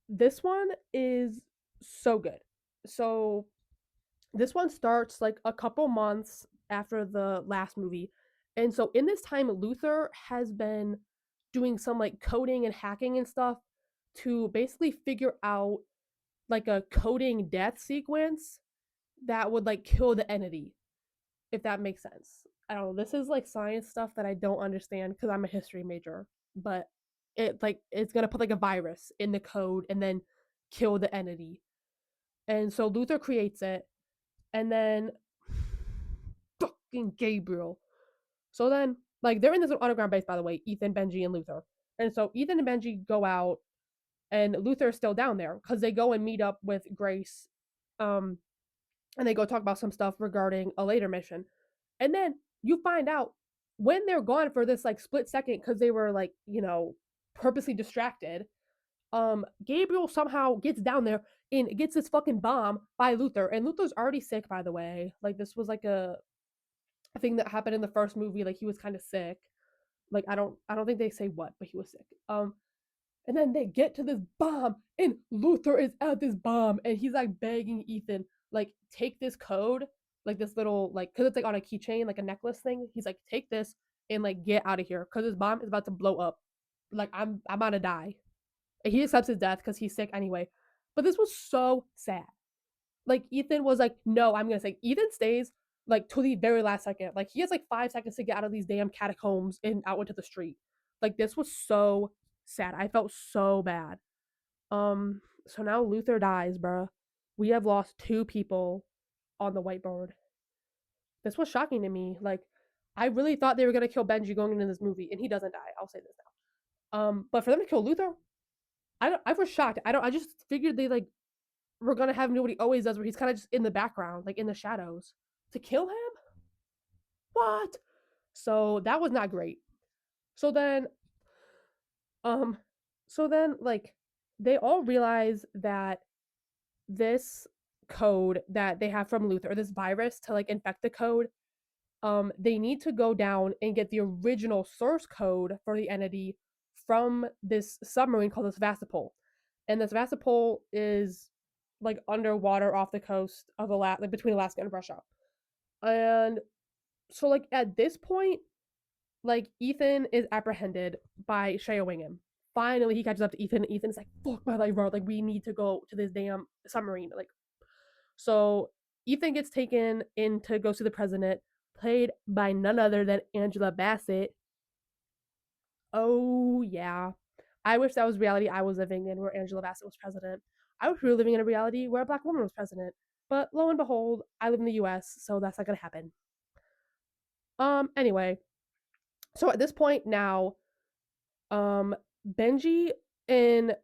this one is so good. So this one starts like a couple months after the last movie. And so in this time, Luther has been doing some like coding and hacking and stuff to basically figure out like a coding death sequence that would like kill the entity, if that makes sense. I don't know. This is like science stuff that I don't understand because I'm a history major, but it's gonna put like a virus in the code and then kill the entity. And so Luther creates it, and then fucking Gabriel. So then, like, they're in this underground base, by the way, Ethan, Benji, and Luther. And so Ethan and Benji go out, and Luther is still down there because they go and meet up with Grace, um, and they go talk about some stuff regarding a later mission. And then you find out when they're gone for this like split second because they were like, purposely distracted. Gabriel somehow gets down there and gets this fucking bomb by Luther. And Luther's already sick, by the way. Like this was like a thing that happened in the first movie. Like he was kind of sick. Like I don't think they say what, but he was sick. And then they get to this bomb, and Luther is at this bomb, and he's like begging Ethan, like, take this code, like this little, like, because it's like on a keychain, like a necklace thing. He's like, take this and like get out of here, because this bomb is about to blow up. Like, I'm about to die. And he accepts his death because he's sick anyway. But this was so sad. Like, Ethan was like, no, I'm gonna say, Ethan stays like to the very last second. Like, he has like 5 seconds to get out of these damn catacombs and out into the street. Like, this was so sad. I felt so bad. So now Luther dies, bruh. We have lost two people on the whiteboard. this was shocking to me. Like, I really thought they were gonna kill Benji going into this movie, and he doesn't die. I'll say this now. But for them to kill Luther, I was shocked. I just figured they like were gonna have him do what he always does, where he's kind of just in the background, like in the shadows. To kill him? What? So that was not great. So then, um, like they all realize that this code that they have from Luther, this virus to like infect the code, they need to go down and get the original source code for the entity from this submarine called this Vasipol. And this Vasipol is like underwater off the coast of Alaska, like between Alaska and Russia. And so like at this point, like Ethan is apprehended by Shea Wingham. Finally, he catches up to Ethan. Ethan's like, "Fuck my life, bro! Like, we need to go to this damn submarine." Like, so Ethan gets taken in to go see the president, played by none other than Angela Bassett. Oh yeah, I wish that was reality I was living in, where Angela Bassett was president. I wish we were living in a reality where a black woman was president. But lo and behold, I live in the U.S., so that's not gonna happen. Anyway, so at this point now, Benji and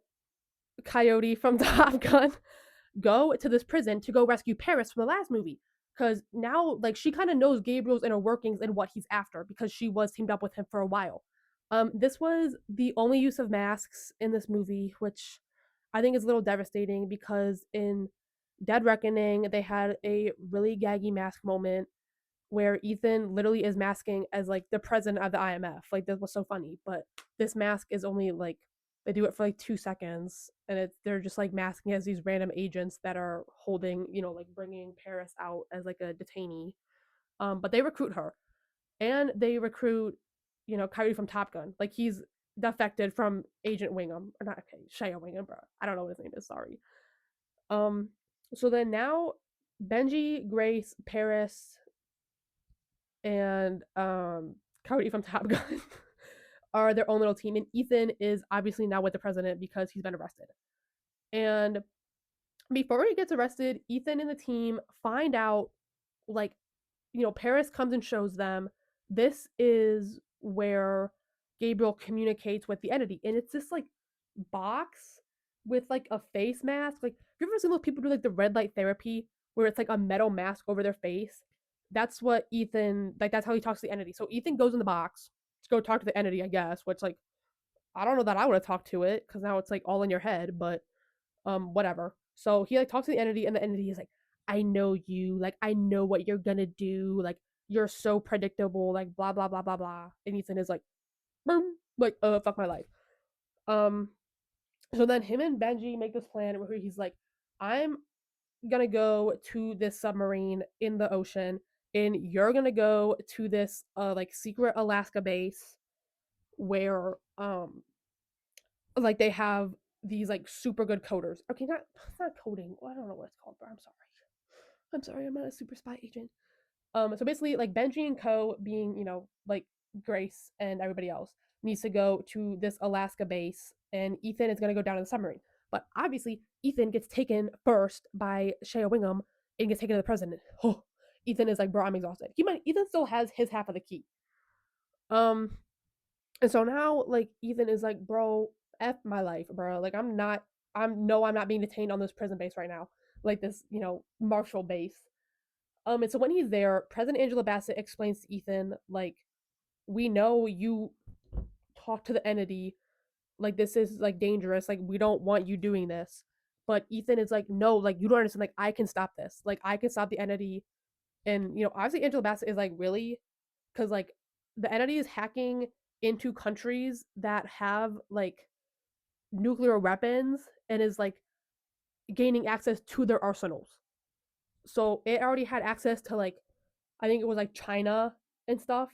Coyote from Top Gun go to this prison to go rescue Paris from the last movie. Because now, like, she kind of knows Gabriel's inner workings and what he's after because she was teamed up with him for a while. This was the only use of masks in this movie, which I think is a little devastating because in Dead Reckoning, they had a really gaggy mask moment where Ethan literally is masking as like the president of the IMF. Like that was so funny, but this mask is only like they do it for like 2 seconds, and they're just like masking as these random agents that are holding, like bringing Paris out as like a detainee. But they recruit her, and they recruit, Kyrie from Top Gun. Like he's defected from Agent Wingham, or not? Okay, Shia Wingham, bro. I don't know what his name is. Sorry. Um. So then now, Benji, Grace, Paris, and Cody from Top Gun are their own little team, and Ethan is obviously now with the president because he's been arrested. And before he gets arrested, Ethan and the team find out, like, Paris comes and shows them this is where Gabriel communicates with the entity, and it's this like box with like a face mask. Like, have you ever seen those people do like the red light therapy where it's like a metal mask over their face? That's what Ethan, like, that's how he talks to the entity. So Ethan goes in the box to go talk to the entity, I guess, which, like, I don't know that I would have talked to it because now it's like all in your head, but whatever. So he like talks to the entity, and the entity is like, I know you, like, I know what you're gonna do, like, you're so predictable, like, blah blah blah blah blah. And Ethan is like, boom, like, fuck my life. Um, so then him and Benji make this plan where he's like, I'm gonna go to this submarine in the ocean, and you're gonna go to this like secret Alaska base where like they have these like super good coders. Okay, not it's not coding. I don't know what it's called, but I'm sorry. I'm sorry, I'm not a super spy agent. So basically, like Benji and Co. being, like Grace and everybody else needs to go to this Alaska base, and Ethan is gonna go down in the submarine. But obviously, Ethan gets taken first by Shea Wingham and gets taken to the president. Oh, Ethan is like, bro, I'm exhausted. Ethan still has his half of the key. Um, and so now, like, Ethan is like, bro, f my life, bro. Like, I'm not being detained on this prison base right now, like this, Marshall base. And so when he's there, President Angela Bassett explains to Ethan, like, we know you talk to the entity, like, this is like dangerous, like, we don't want you doing this. But Ethan is like, no, like, you don't understand, like, I can stop this, like, I can stop the entity. And obviously Angela Bassett is like, really, because like the entity is hacking into countries that have like nuclear weapons and is like gaining access to their arsenals. So it already had access to, like, I think it was like China and stuff.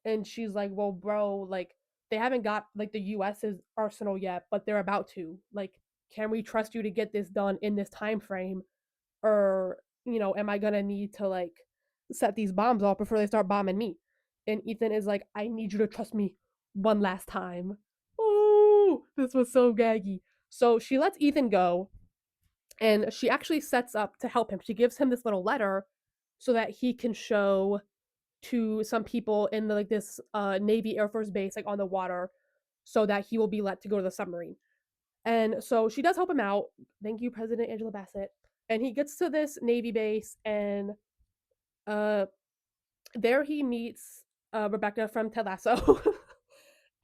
And she's like, well, bro, like, they haven't got like the US's arsenal yet, but they're about to. Like, can we trust you to get this done in this time frame? Or, am I gonna need to like set these bombs off before they start bombing me? And Ethan is like, I need you to trust me one last time. Oh, this was so gaggy. So she lets Ethan go, and she actually sets up to help him. She gives him this little letter so that he can show to some people in the, like this Navy Air Force base like on the water, so that he will be let to go to the submarine. And so she does help him out. Thank you, President Angela Bassett. And he gets to this Navy base, and uh, there he meets Rebecca from Ted Lasso,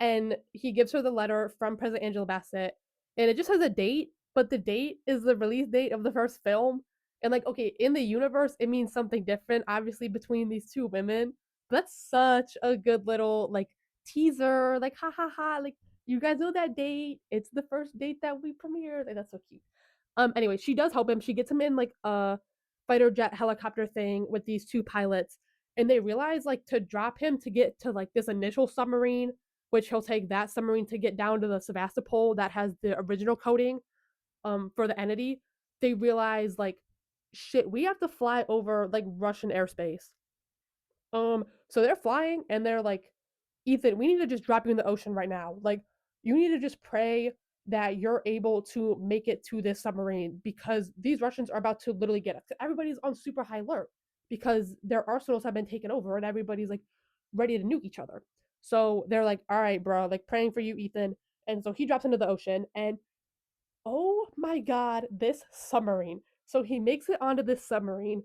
and he gives her the letter from President Angela Bassett, and it just has a date, but the date is the release date of the first film. And like, okay, in the universe, it means something different, obviously, between these two women. But that's such a good little like teaser, like ha ha ha, like you guys know that date. It's the first date that we premiered. Like, that's so cute. Anyway, she does help him. She gets him in like a fighter jet helicopter thing with these two pilots, and they realize like to drop him to get to like this initial submarine, which he'll take that submarine to get down to the Sevastopol that has the original coding for the entity. They realize like shit, we have to fly over like Russian airspace. So they're flying and they're like, Ethan, we need to just drop you in the ocean right now. Like, you need to just pray that you're able to make it to this submarine because these Russians are about to literally get us. Everybody's on super high alert because their arsenals have been taken over and everybody's like ready to nuke each other. So they're like, all right, bro, like praying for you, Ethan. And so he drops into the ocean, and oh my god, this submarine. So he makes it onto this submarine,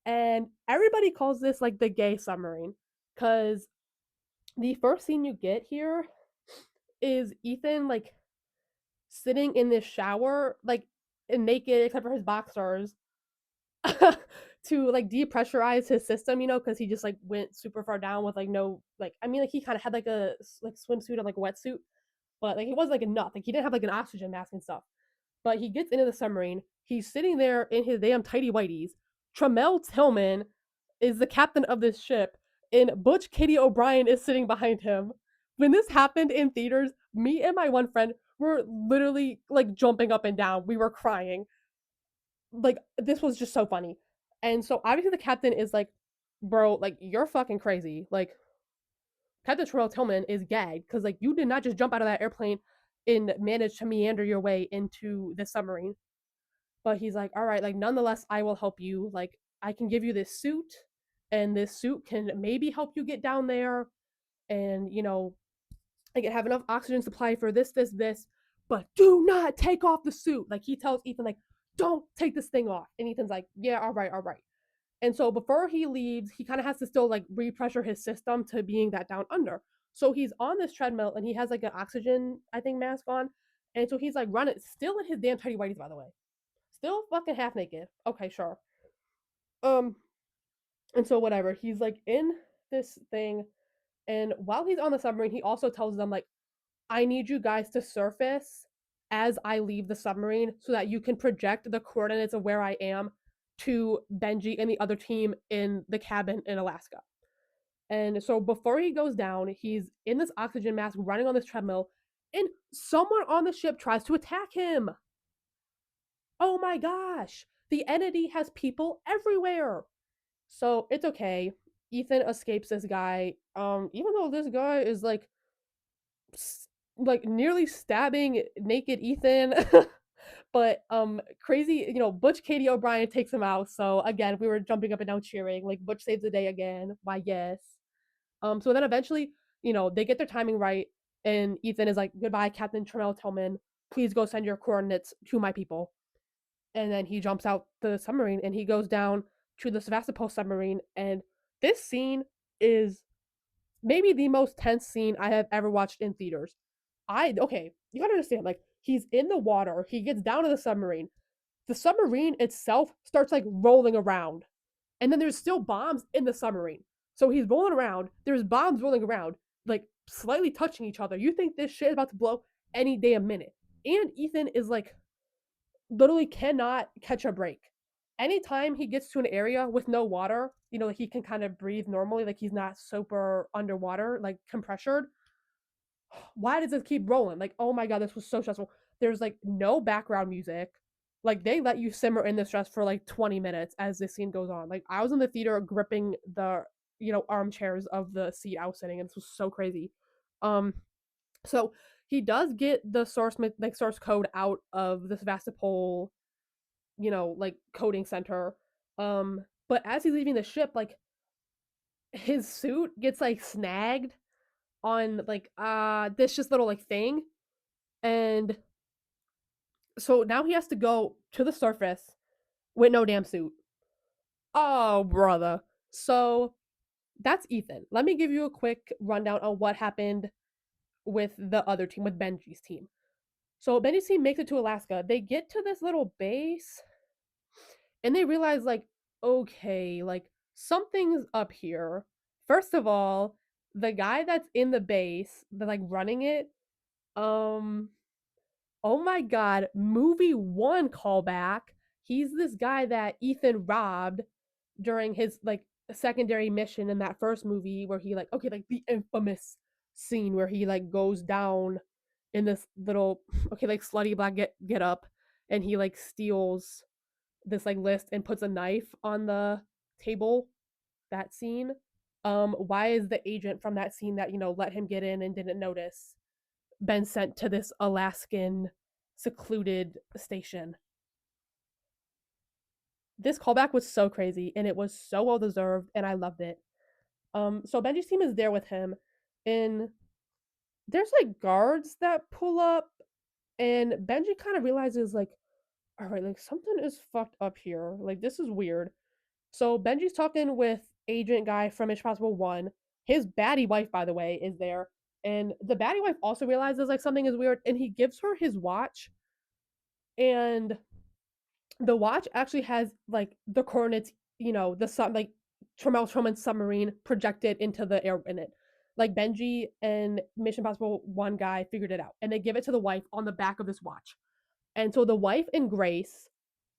and everybody calls this like the gay submarine because the first scene you get here is Ethan like sitting in this shower, like naked except for his boxers, to like depressurize his system, because he just like went super far down with like no like I mean like he kind of had like a like swimsuit and like a wetsuit, but like it wasn't like enough. Like he didn't have like an oxygen mask and stuff. But he gets into the submarine. He's sitting there in his damn tidy whities. Tremel Tillman is the captain of this ship, and Butch Katie O'Brien is sitting behind him. When this happened in theaters, me and my one friend were literally like jumping up and down. We were crying. Like, this was just so funny. And so obviously the captain is like, bro, like you're fucking crazy. Like Captain Tremel Tillman is gagged because like you did not just jump out of that airplane and manage to meander your way into the submarine. But he's like, all right, like nonetheless, I will help you. Like I can give you this suit, and this suit can maybe help you get down there, and I can have enough oxygen supply for this. But do not take off the suit. Like he tells Ethan, like, don't take this thing off. And Ethan's like, yeah, all right, all right. And so before he leaves, he kind of has to still like repressure his system to being that down under. So he's on this treadmill and he has like an oxygen, I think, mask on. And so he's like running, still in his damn tidy whities, by the way. Still fucking half naked. Okay, sure. Um, and so whatever. He's like in this thing, and while he's on the submarine, he also tells them like, I need you guys to surface as I leave the submarine so that you can project the coordinates of where I am to Benji and the other team in the cabin in Alaska. And so before he goes down, he's in this oxygen mask running on this treadmill, and someone on the ship tries to attack him. Oh my gosh. The entity has people everywhere. So it's okay. Ethan escapes this guy. Even though this guy is like nearly stabbing naked Ethan. But crazy, Butch Katie O'Brien takes him out. So again, we were jumping up and down cheering. Like Butch saves the day again. Why yes. So then eventually, they get their timing right, and Ethan is like, goodbye, Captain Tremel Tillman. Please go send your coordinates to my people. And then he jumps out the submarine and he goes down to the Sevastopol submarine. And this scene is maybe the most tense scene I have ever watched in theaters. Okay, you gotta understand, like, he's in the water, he gets down to the submarine itself starts like rolling around, and then there's still bombs in the submarine. So he's rolling around, there's bombs rolling around, like slightly touching each other. You think this shit is about to blow any damn minute. And Ethan is like literally cannot catch a break. Anytime he gets to an area with no water, like he can kind of breathe normally, like he's not super underwater, like compressured. Why does it keep rolling? Like, oh my god, this was so stressful. There's like no background music. Like they let you simmer in the stress for like 20 minutes as this scene goes on. Like I was in the theater gripping the armchairs of the seat I was sitting in. This was so crazy. Um, so he does get the source code out of the Sevastopol, like coding center. But as he's leaving the ship, like his suit gets like snagged on like this just little like thing, and so now he has to go to the surface with no damn suit. Oh, brother. So that's Ethan. Let me give you a quick rundown on what happened with the other team, with Benji's team. So Benji's team makes it to Alaska. They get to this little base and they realize, like, okay, like something's up here. First of all, the guy that's in the base, that's like running it, um, oh my god, movie one callback. He's this guy that Ethan robbed during his like secondary mission in that first movie where he like okay, like the infamous scene where he like goes down in this little okay, like slutty black get up and he like steals this like list and puts a knife on the table. That scene. Why is the agent from that scene that, you know, let him get in and didn't notice been sent to this Alaskan secluded station? This callback was so crazy and it was so well deserved and I loved it. So Benji's team is there with him, and there's like guards that pull up, and Benji kind of realizes like, all right, like something is fucked up here. Like this is weird. So Benji's talking with agent guy from Mission Possible One. His baddie wife, by the way, is there, and the baddie wife also realizes like something is weird, and he gives her his watch, and the watch actually has like the coordinates, you know, the sun, like Tremel Truman submarine projected into the air in it. Like Benji and Mission Impossible One guy figured it out, and they give it to the wife on the back of this watch. And so the wife and Grace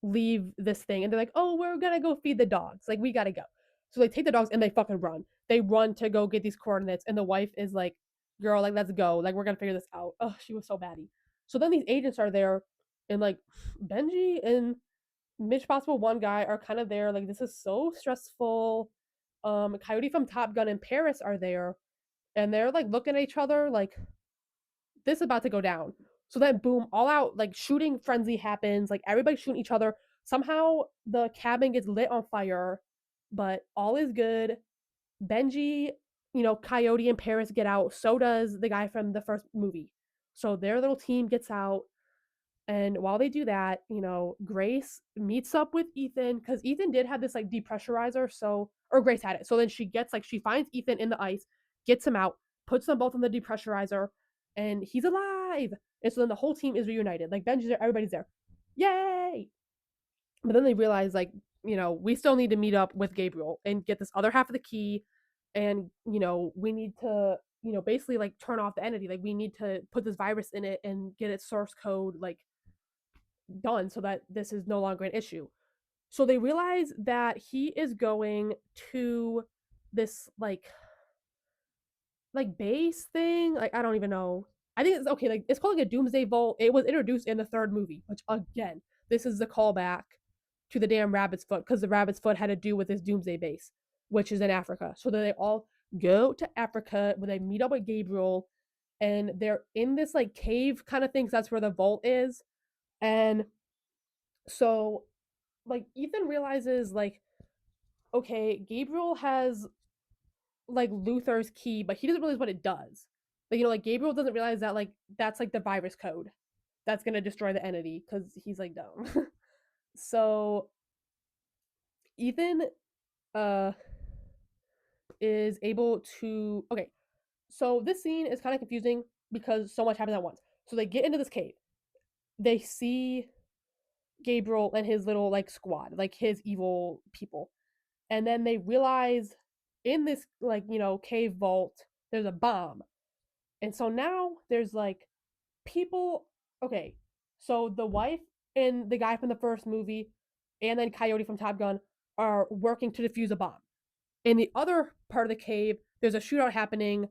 leave this thing, and they're like, "Oh, we're gonna go feed the dogs. Like we gotta go." So they take the dogs and they fucking run. They run to go get these coordinates, and the wife is like, "Girl, like let's go. Like we're gonna figure this out." Oh, she was so batty. So then these agents are there, and like Benji and Mitch Possible One guy are kind of there. Like, this is so stressful. Coyote from Top Gun and Paris are there, and they're like looking at each other like this is about to go down. So then, boom, all out like shooting frenzy happens. Like everybody's shooting each other. Somehow the cabin gets lit on fire, but all is good. Benji, you know, Coyote and Paris get out. So does the guy from the first movie. So their little team gets out. And while they do that, you know, Grace meets up with Ethan because Ethan did have this like depressurizer. So, or Grace had it. So then she gets like, she finds Ethan in the ice, gets him out, puts them both on the depressurizer, and he's alive. And so then the whole team is reunited. Like Benji's there, everybody's there. Yay! But then they realize, like, you know, we still need to meet up with Gabriel and get this other half of the key. And, you know, we need to, you know, basically like turn off the entity. Like, we need to put this virus in it and get its source code, like, done so that this is no longer an issue. So they realize that he is going to this like base thing. Like I don't even know. I think it's okay. Like it's called like a Doomsday Vault. It was introduced in the third movie, which again, this is the callback to the damn Rabbit's Foot because the Rabbit's Foot had to do with this Doomsday base, which is in Africa. So then they all go to Africa where they meet up with Gabriel, and they're in this like cave kind of thing. So that's where the vault is, and so like Ethan realizes like okay, Gabriel has like Luther's key, but he doesn't realize what it does. Like you know, like Gabriel doesn't realize that like that's like the virus code that's gonna destroy the entity because he's like dumb. So Ethan uh is able to okay. So this scene is kind of confusing because so much happens at once. So they get into this cave. They see Gabriel and his little like squad, like his evil people. And then they realize in this like you know cave vault there's a bomb, and so now there's like people. Okay, so the wife and the guy from the first movie and then Coyote from Top Gun are working to defuse a bomb. In the other part of the cave there's a shootout happening,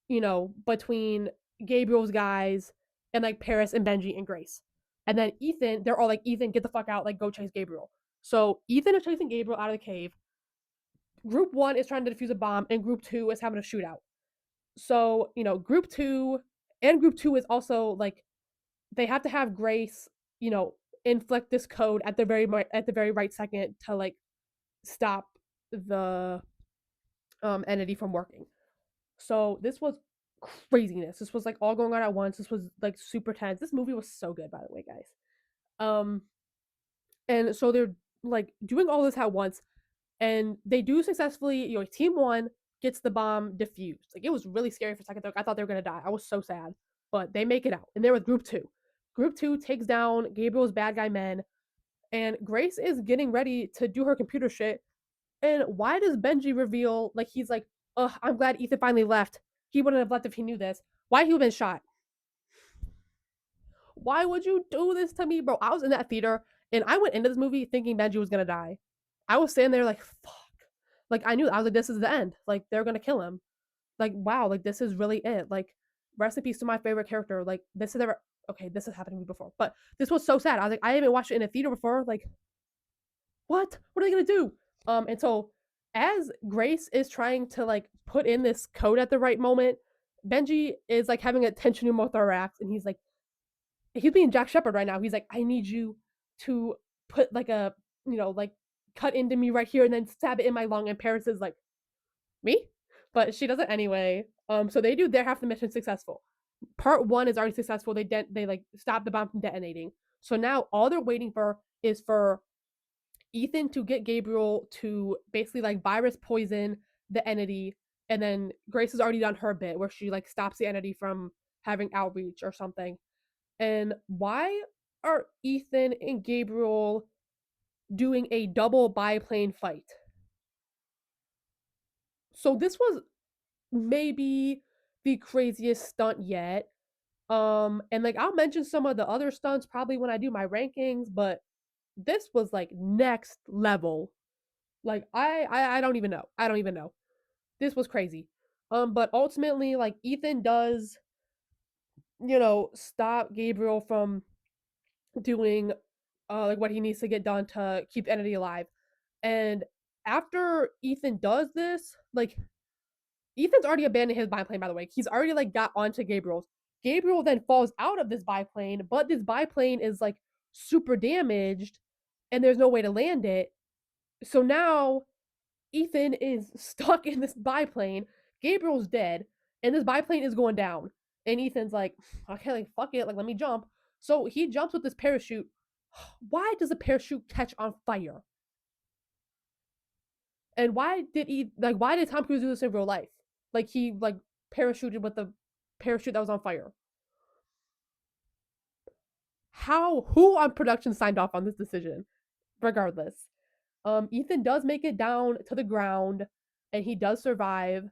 you know, between Gabriel's guys and like Paris and Benji and Grace. And then Ethan, they're all like, Ethan, get the fuck out, like go chase Gabriel. So Ethan is chasing Gabriel out of the cave. Group one is trying to defuse a bomb, and group two is having a shootout. So, you know, group two is also like they have to have Grace, you know, inflict this code at the very right second to like stop the entity from working. So this was craziness. This was like all going on at once. This was like super tense. This movie was so good, by the way, guys. Um, and so they're like doing all this at once, and they do successfully. Team one gets the bomb diffused. Like it was really scary for a second. I thought they were gonna die. I was so sad, but they make it out, and they're with group two. Group two takes down Gabriel's bad guy men, and Grace is getting ready to do her computer shit. And why does Benji reveal like he's like, "Ugh, I'm glad Ethan finally left. He wouldn't have left if he knew this. Why he would have been shot? Why would you do this to me, bro?" I was in that theater and I went into this movie thinking Benji was gonna die. I was standing there like, fuck. Like I knew I was like, this is the end. Like they're gonna kill him. Like wow, like this is really it. Like rest in peace to my favorite character. Like this is ever okay. This has happened to me before, but this was so sad. I was like, I haven't watched it in a theater before. Like what? What are they gonna do? And so as Grace is trying to like put in this code at the right moment, Benji is like having a tension pneumothorax, and he's being Jack Shepard right now. He's like, I need you to put like a like cut into me right here and then stab it in my lung. And Paris is like, me? But she does it anyway. So they do their half the mission successful. Part one is already successful. They like stop the bomb from detonating. So now all they're waiting for is for Ethan to get Gabriel to basically like virus poison the entity, and then Grace has already done her bit where she like stops the entity from having outreach or something. And why are Ethan and Gabriel doing a double biplane fight? So this was maybe the craziest stunt yet. And like I'll mention some of the other stunts probably when I do my rankings, but this was like next level. Like I don't even know. I don't even know. This was crazy. But ultimately, like Ethan does, stop Gabriel from doing like what he needs to get done to keep the entity alive. And after Ethan does this, like Ethan's already abandoned his biplane, by the way. He's already like got onto Gabriel's. Gabriel then falls out of this biplane, but this biplane is like super damaged and there's no way to land it. So now Ethan is stuck in this biplane. Gabriel's dead, and this biplane is going down. And Ethan's like, okay, like fuck it, like let me jump. So he jumps with this parachute. Why does the parachute catch on fire? And why did Tom Cruise do this in real life? Like he like parachuted with the parachute that was on fire. Who on production signed off on this decision? Regardless. Ethan does make it down to the ground and he does survive.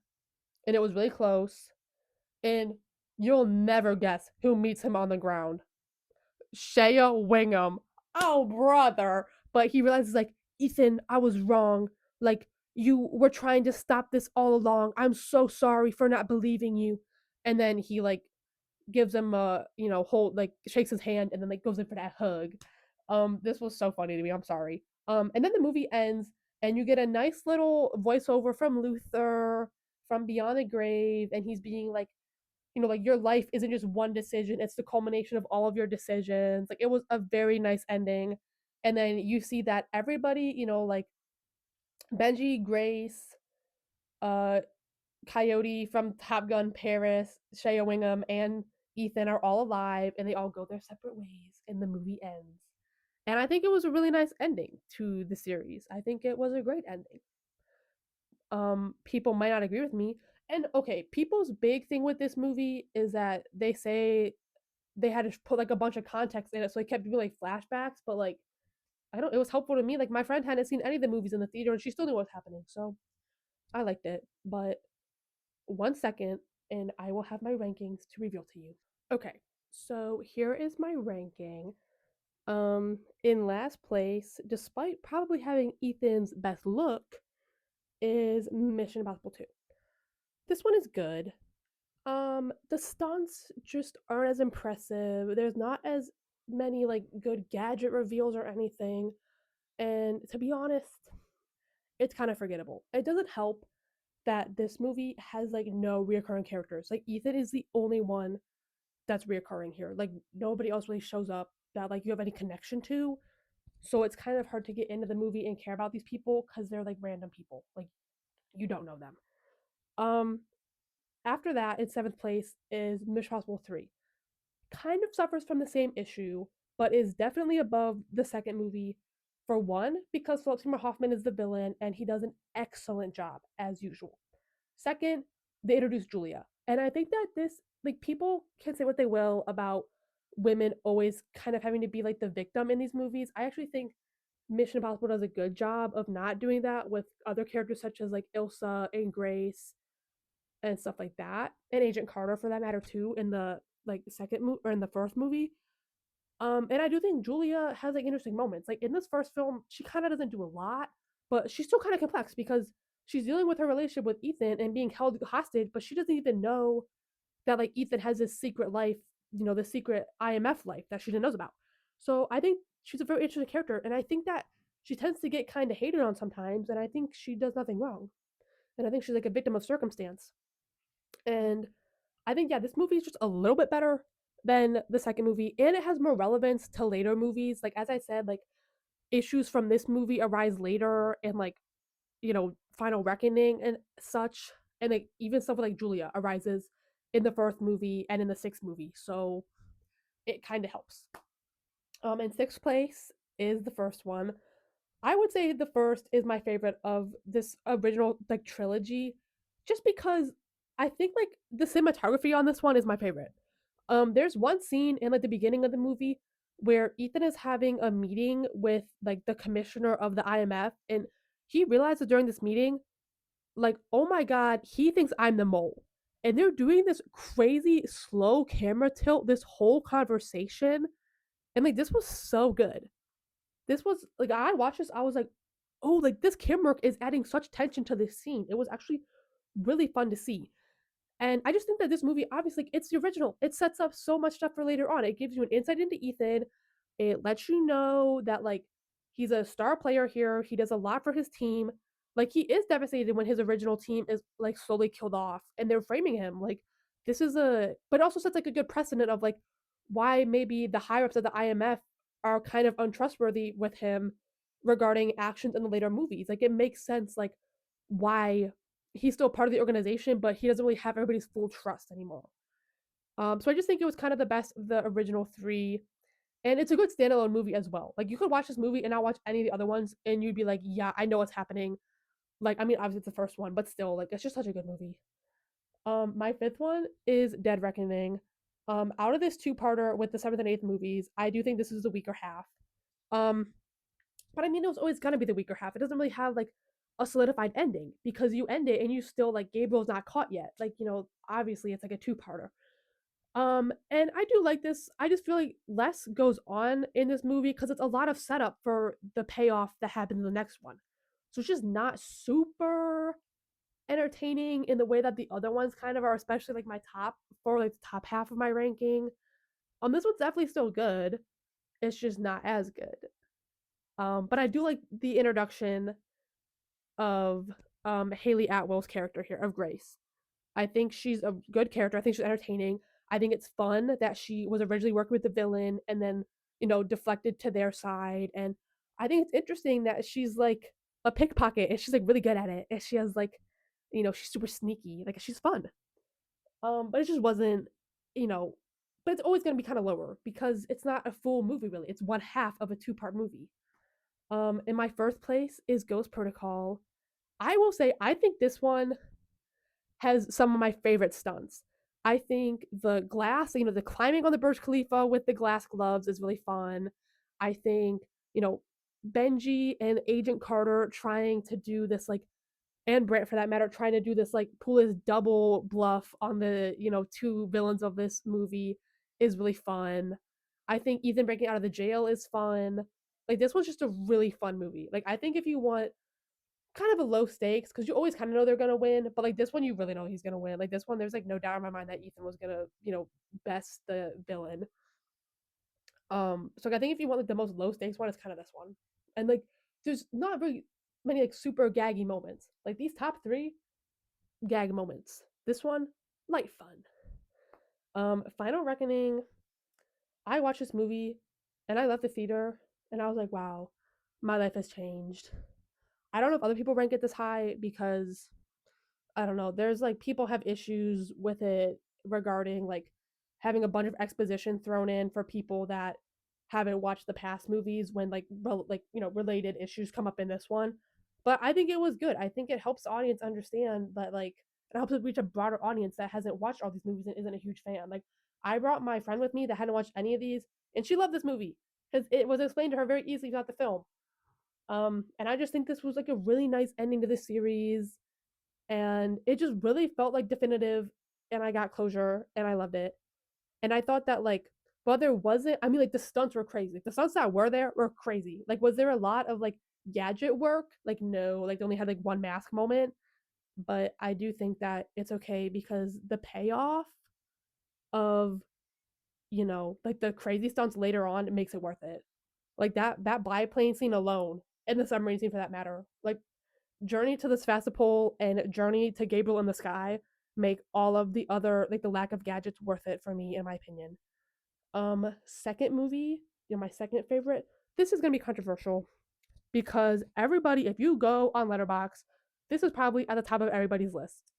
And it was really close. And you'll never guess who meets him on the ground. Shea Wingham. Oh, brother. But he realizes, like, Ethan, I was wrong. Like, you were trying to stop this all along. I'm so sorry for not believing you. And then he, like, gives him a, hold, like, shakes his hand and then, like, goes in for that hug. This was so funny to me. I'm sorry. And then the movie ends and you get a nice little voiceover from Luther from Beyond the Grave. And he's being like, like your life isn't just one decision, it's the culmination of all of your decisions. Like it was a very nice ending. And then you see that everybody, like Benji, Grace, uh, Coyote from Top Gun, Paris, Shea Wingham, and Ethan are all alive and they all go their separate ways and the movie ends. And I think it was a really nice ending to the series. I think it was a great ending. People might not agree with me. And okay, people's big thing with this movie is that they say they had to put like a bunch of context in it, so it kept doing like flashbacks. But like, I don't. It was helpful to me. Like my friend hadn't seen any of the movies in the theater, and she still knew what was happening. So I liked it. But 1 second, and I will have my rankings to reveal to you. Okay, so here is my ranking. In last place, despite probably having Ethan's best look, is Mission Impossible 2. This one is good. The stunts just aren't as impressive. There's not as many like good gadget reveals or anything. And to be honest, it's kind of forgettable. It doesn't help that this movie has like no reoccurring characters. Like Ethan is the only one that's reoccurring here. Like nobody else really shows up that like you have any connection to. So it's kind of hard to get into the movie and care about these people because they're like random people. Like you don't know them. Um, After that, in seventh place is Mission Impossible 3. Kind of suffers from the same issue, but is definitely above the second movie. For one, because Philip Seymour Hoffman is the villain and he does an excellent job as usual. Second, they introduced Julia. And I think that this, like, people can say what they will about women always kind of having to be like the victim in these movies. I actually think Mission Impossible does a good job of not doing that with other characters such as like Ilsa and Grace and stuff like that, and Agent Carter for that matter too in the like second movie or in the first movie. And I do think Julia has like interesting moments. Like in this first film, she kind of doesn't do a lot, but she's still kind of complex because she's dealing with her relationship with Ethan and being held hostage, but she doesn't even know that like Ethan has this secret life, the secret IMF life that she didn't knows about. So I think she's a very interesting character, and I think that she tends to get kind of hated on sometimes, and I think she does nothing wrong, and I think she's like a victim of circumstance. And I think, yeah, this movie is just a little bit better than the second movie, and it has more relevance to later movies. Like as I said, like issues from this movie arise later, and like Final Reckoning and such, and like even stuff like Julia arises in the first movie and in the sixth movie. So it kind of helps. In sixth place is the first one. I would say the first is my favorite of this original like trilogy, just because I think like the cinematography on this one is my favorite. There's one scene in like the beginning of the movie where Ethan is having a meeting with like the commissioner of the IMF, and he realizes during this meeting, like, oh my god, he thinks I'm the mole. And they're doing this crazy slow camera tilt this whole conversation. And like this was so good. This was like I watched this, I was like, oh, like this camera work is adding such tension to this scene. It was actually really fun to see. And I just think that this movie, obviously, it's the original. It sets up so much stuff for later on. It gives you an insight into Ethan. It lets you know that, like, he's a star player here. He does a lot for his team. Like, he is devastated when his original team is, like, slowly killed off and they're framing him. Like, this is but it also sets, like, a good precedent of, like, why maybe the higher ups of the IMF are kind of untrustworthy with him regarding actions in the later movies. Like, it makes sense, like, why he's still part of the organization, but he doesn't really have everybody's full trust anymore. So I just think it was kind of the best of the original three, and it's a good standalone movie as well. Like you could watch this movie and not watch any of the other ones, and you'd be like, yeah, I know what's happening. Like I mean, obviously it's the first one, but still, like it's just such a good movie. My fifth one is Dead Reckoning. Out of this two-parter with the seventh and eighth movies, I do think this is the weaker half. Um, but I mean, it was always gonna be the weaker half. It doesn't really have like a solidified ending because you end it and you still like Gabriel's not caught yet. Like obviously it's like a two-parter. And I do like this. I just feel like less goes on in this movie because it's a lot of setup for the payoff that happens in the next one. So it's just not super entertaining in the way that the other ones kind of are, especially like my top for like the top half of my ranking. This one's definitely still good. It's just not as good. But I do like the introduction of Haley Atwell's character here of Grace. I think she's a good character. I think she's entertaining. I think it's fun that she was originally working with the villain and then, deflected to their side. And I think it's interesting that she's like a pickpocket and she's like really good at it. And she has like, she's super sneaky. Like she's fun. But it just wasn't, you know, but it's always gonna be kind of lower because it's not a full movie really. It's one half of a two-part movie. In my first place is Ghost Protocol. I will say I think this one has some of my favorite stunts. I think the glass, the climbing on the Burj Khalifa with the glass gloves is really fun. I think, Benji and Agent Carter trying to do this like and Brent for that matter trying to do this like pull his double bluff on the, two villains of this movie is really fun. I think Ethan breaking out of the jail is fun. Like this one's just a really fun movie. Like I think if you want kind of a low stakes because you always kind of know they're gonna win, but like this one you really know he's gonna win. Like this one, there's like no doubt in my mind that Ethan was gonna, best the villain. So I think if you want like the most low stakes one, it's kind of this one. And like there's not really many like super gaggy moments. Like these top three gag moments. This one, light fun. Final Reckoning. I watched this movie and I left the theater and I was like, wow, my life has changed. I don't know if other people rank it this high because I don't know. There's like people have issues with it regarding like having a bunch of exposition thrown in for people that haven't watched the past movies when like related issues come up in this one. But I think it was good. I think it helps the audience understand that like it helps us reach a broader audience that hasn't watched all these movies and isn't a huge fan. Like I brought my friend with me that hadn't watched any of these and she loved this movie because it was explained to her very easily throughout the film. And I just think this was like a really nice ending to this series and it just really felt like definitive and I got closure and I loved it. And I thought that like while there wasn't I mean like the stunts were crazy. The stunts that were there were crazy. Like was there a lot of like gadget work? Like no, like they only had like one mask moment, but I do think that it's okay because the payoff of like the crazy stunts later on makes it worth it. Like that biplane scene alone and the submarine scene for that matter. Like Journey to the Svastopol and Journey to Gabriel in the Sky make all of the other like the lack of gadgets worth it for me in my opinion. Second movie, my second favorite. This is gonna be controversial because everybody, if you go on Letterbox, this is probably at the top of everybody's list.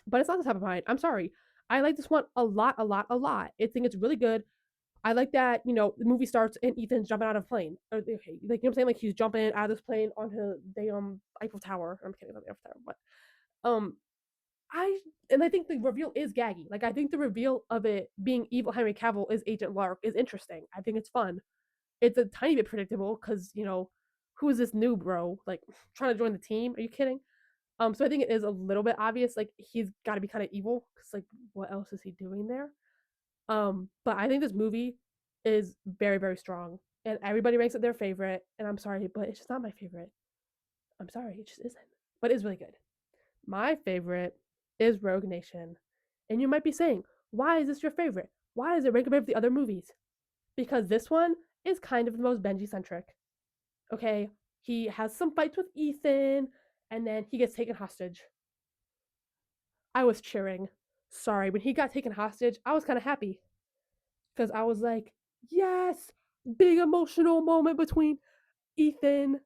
But it's not the top of mine. I'm sorry. I like this one a lot, a lot, a lot. I think it's really good. I like that, the movie starts and Ethan's jumping out of a plane. Or, okay, like, you know what I'm saying? Like, he's jumping out of this plane onto the Eiffel Tower. I'm kidding about the Eiffel Tower, but I and I think the reveal is gaggy. Like, I think the reveal of it being evil Henry Cavill is Agent Lark is interesting. I think it's fun. It's a tiny bit predictable because who is this new bro? Like, trying to join the team? Are you kidding? So I think it is a little bit obvious. Like, he's got to be kind of evil because like, what else is he doing there? But I think this movie is very, very strong. And everybody ranks it their favorite. And I'm sorry, but it's just not my favorite. I'm sorry, it just isn't. But it's really good. My favorite is Rogue Nation. And you might be saying, why is this your favorite? Why does it rank above the other movies? Because this one is kind of the most Benji centric. Okay, he has some fights with Ethan, and then he gets taken hostage. I was cheering. Sorry, when he got taken hostage, I was kind of happy because I was like, yes, big emotional moment between Ethan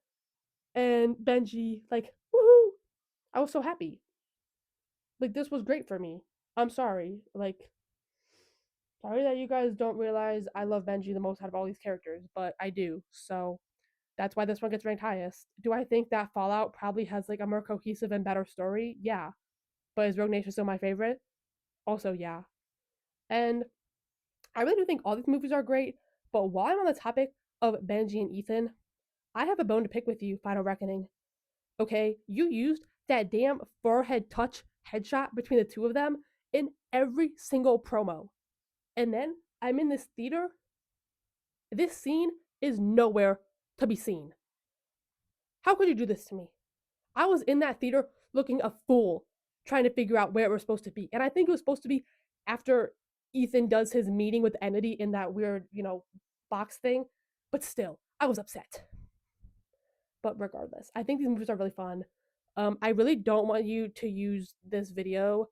and Benji. Like, woohoo! I was so happy. Like, this was great for me. I'm sorry. Like, sorry that you guys don't realize I love Benji the most out of all these characters, but I do. So that's why this one gets ranked highest. Do I think that Fallout probably has like a more cohesive and better story? Yeah. But is Rogue Nation still my favorite? Also, yeah. And I really do think all these movies are great. But while I'm on the topic of Benji and Ethan, I have a bone to pick with you, Final Reckoning. Okay, you used that damn forehead touch headshot between the two of them in every single promo. And then I'm in this theater. This scene is nowhere to be seen. How could you do this to me? I was in that theater looking a fool trying to figure out where it was supposed to be. And I think it was supposed to be after Ethan does his meeting with the entity in that weird, box thing. But still, I was upset. But regardless, I think these movies are really fun. I really don't want you to use this video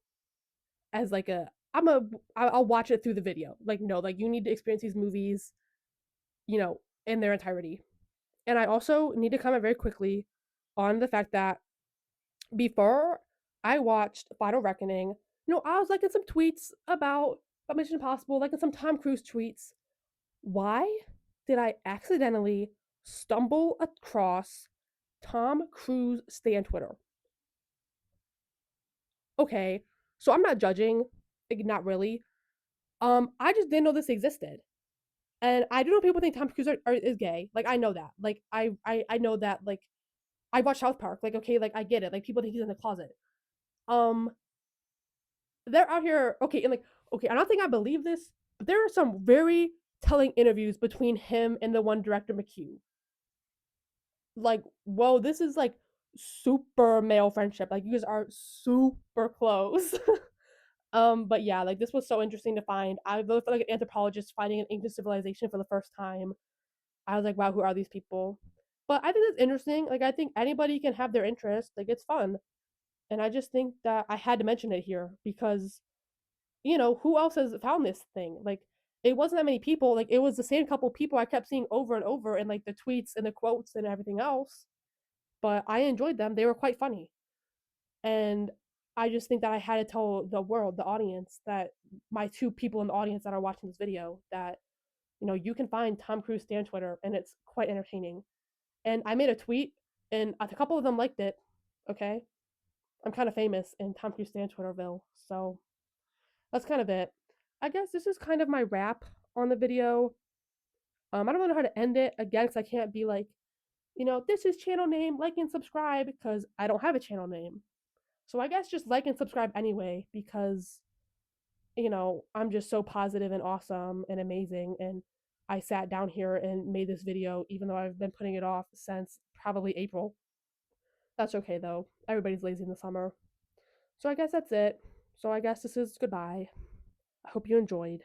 as like a I'll watch it through the video. Like no, like you need to experience these movies, in their entirety. And I also need to comment very quickly on the fact that before I watched Final Reckoning, I was liking some tweets about Mission Impossible, liking some Tom Cruise tweets. Why did I accidentally stumble across Tom Cruise stan Twitter? Okay, so I'm not judging, like, not really. I just didn't know this existed, and I do know people think Tom Cruise is gay. Like I know that. Like I know that. Like I watch South Park. Like okay, like I get it. Like people think he's in the closet. Um, they're out here. Okay, and like okay, I don't think I believe this, but there are some very telling interviews between him and the one director McHugh. Like whoa, this is like super male friendship. Like you guys are super close. But yeah, like this was so interesting to find. I really felt like an anthropologist finding an ancient civilization for the first time. I was like, wow, who are these people? But I think it's interesting. Like I think anybody can have their interest. Like it's fun. And I just think that I had to mention it here because, who else has found this thing? Like it wasn't that many people. Like it was the same couple people I kept seeing over and over in like the tweets and the quotes and everything else. But I enjoyed them. They were quite funny. And I just think that I had to tell the world, the audience, that my two people in the audience that are watching this video, that you can find Tom Cruise Stan Twitter and it's quite entertaining. And I made a tweet and a couple of them liked it. Okay. I'm kind of famous in Tom Cruise Stan Twitterville. So that's kind of it. I guess this is kind of my wrap on the video. I don't really know how to end it again because I can't be like, this is channel name, like and subscribe because I don't have a channel name. So I guess just like and subscribe anyway because, I'm just so positive and awesome and amazing. And I sat down here and made this video, even though I've been putting it off since probably April. That's okay though. Everybody's lazy in the summer. So I guess that's it. So I guess this is goodbye. I hope you enjoyed.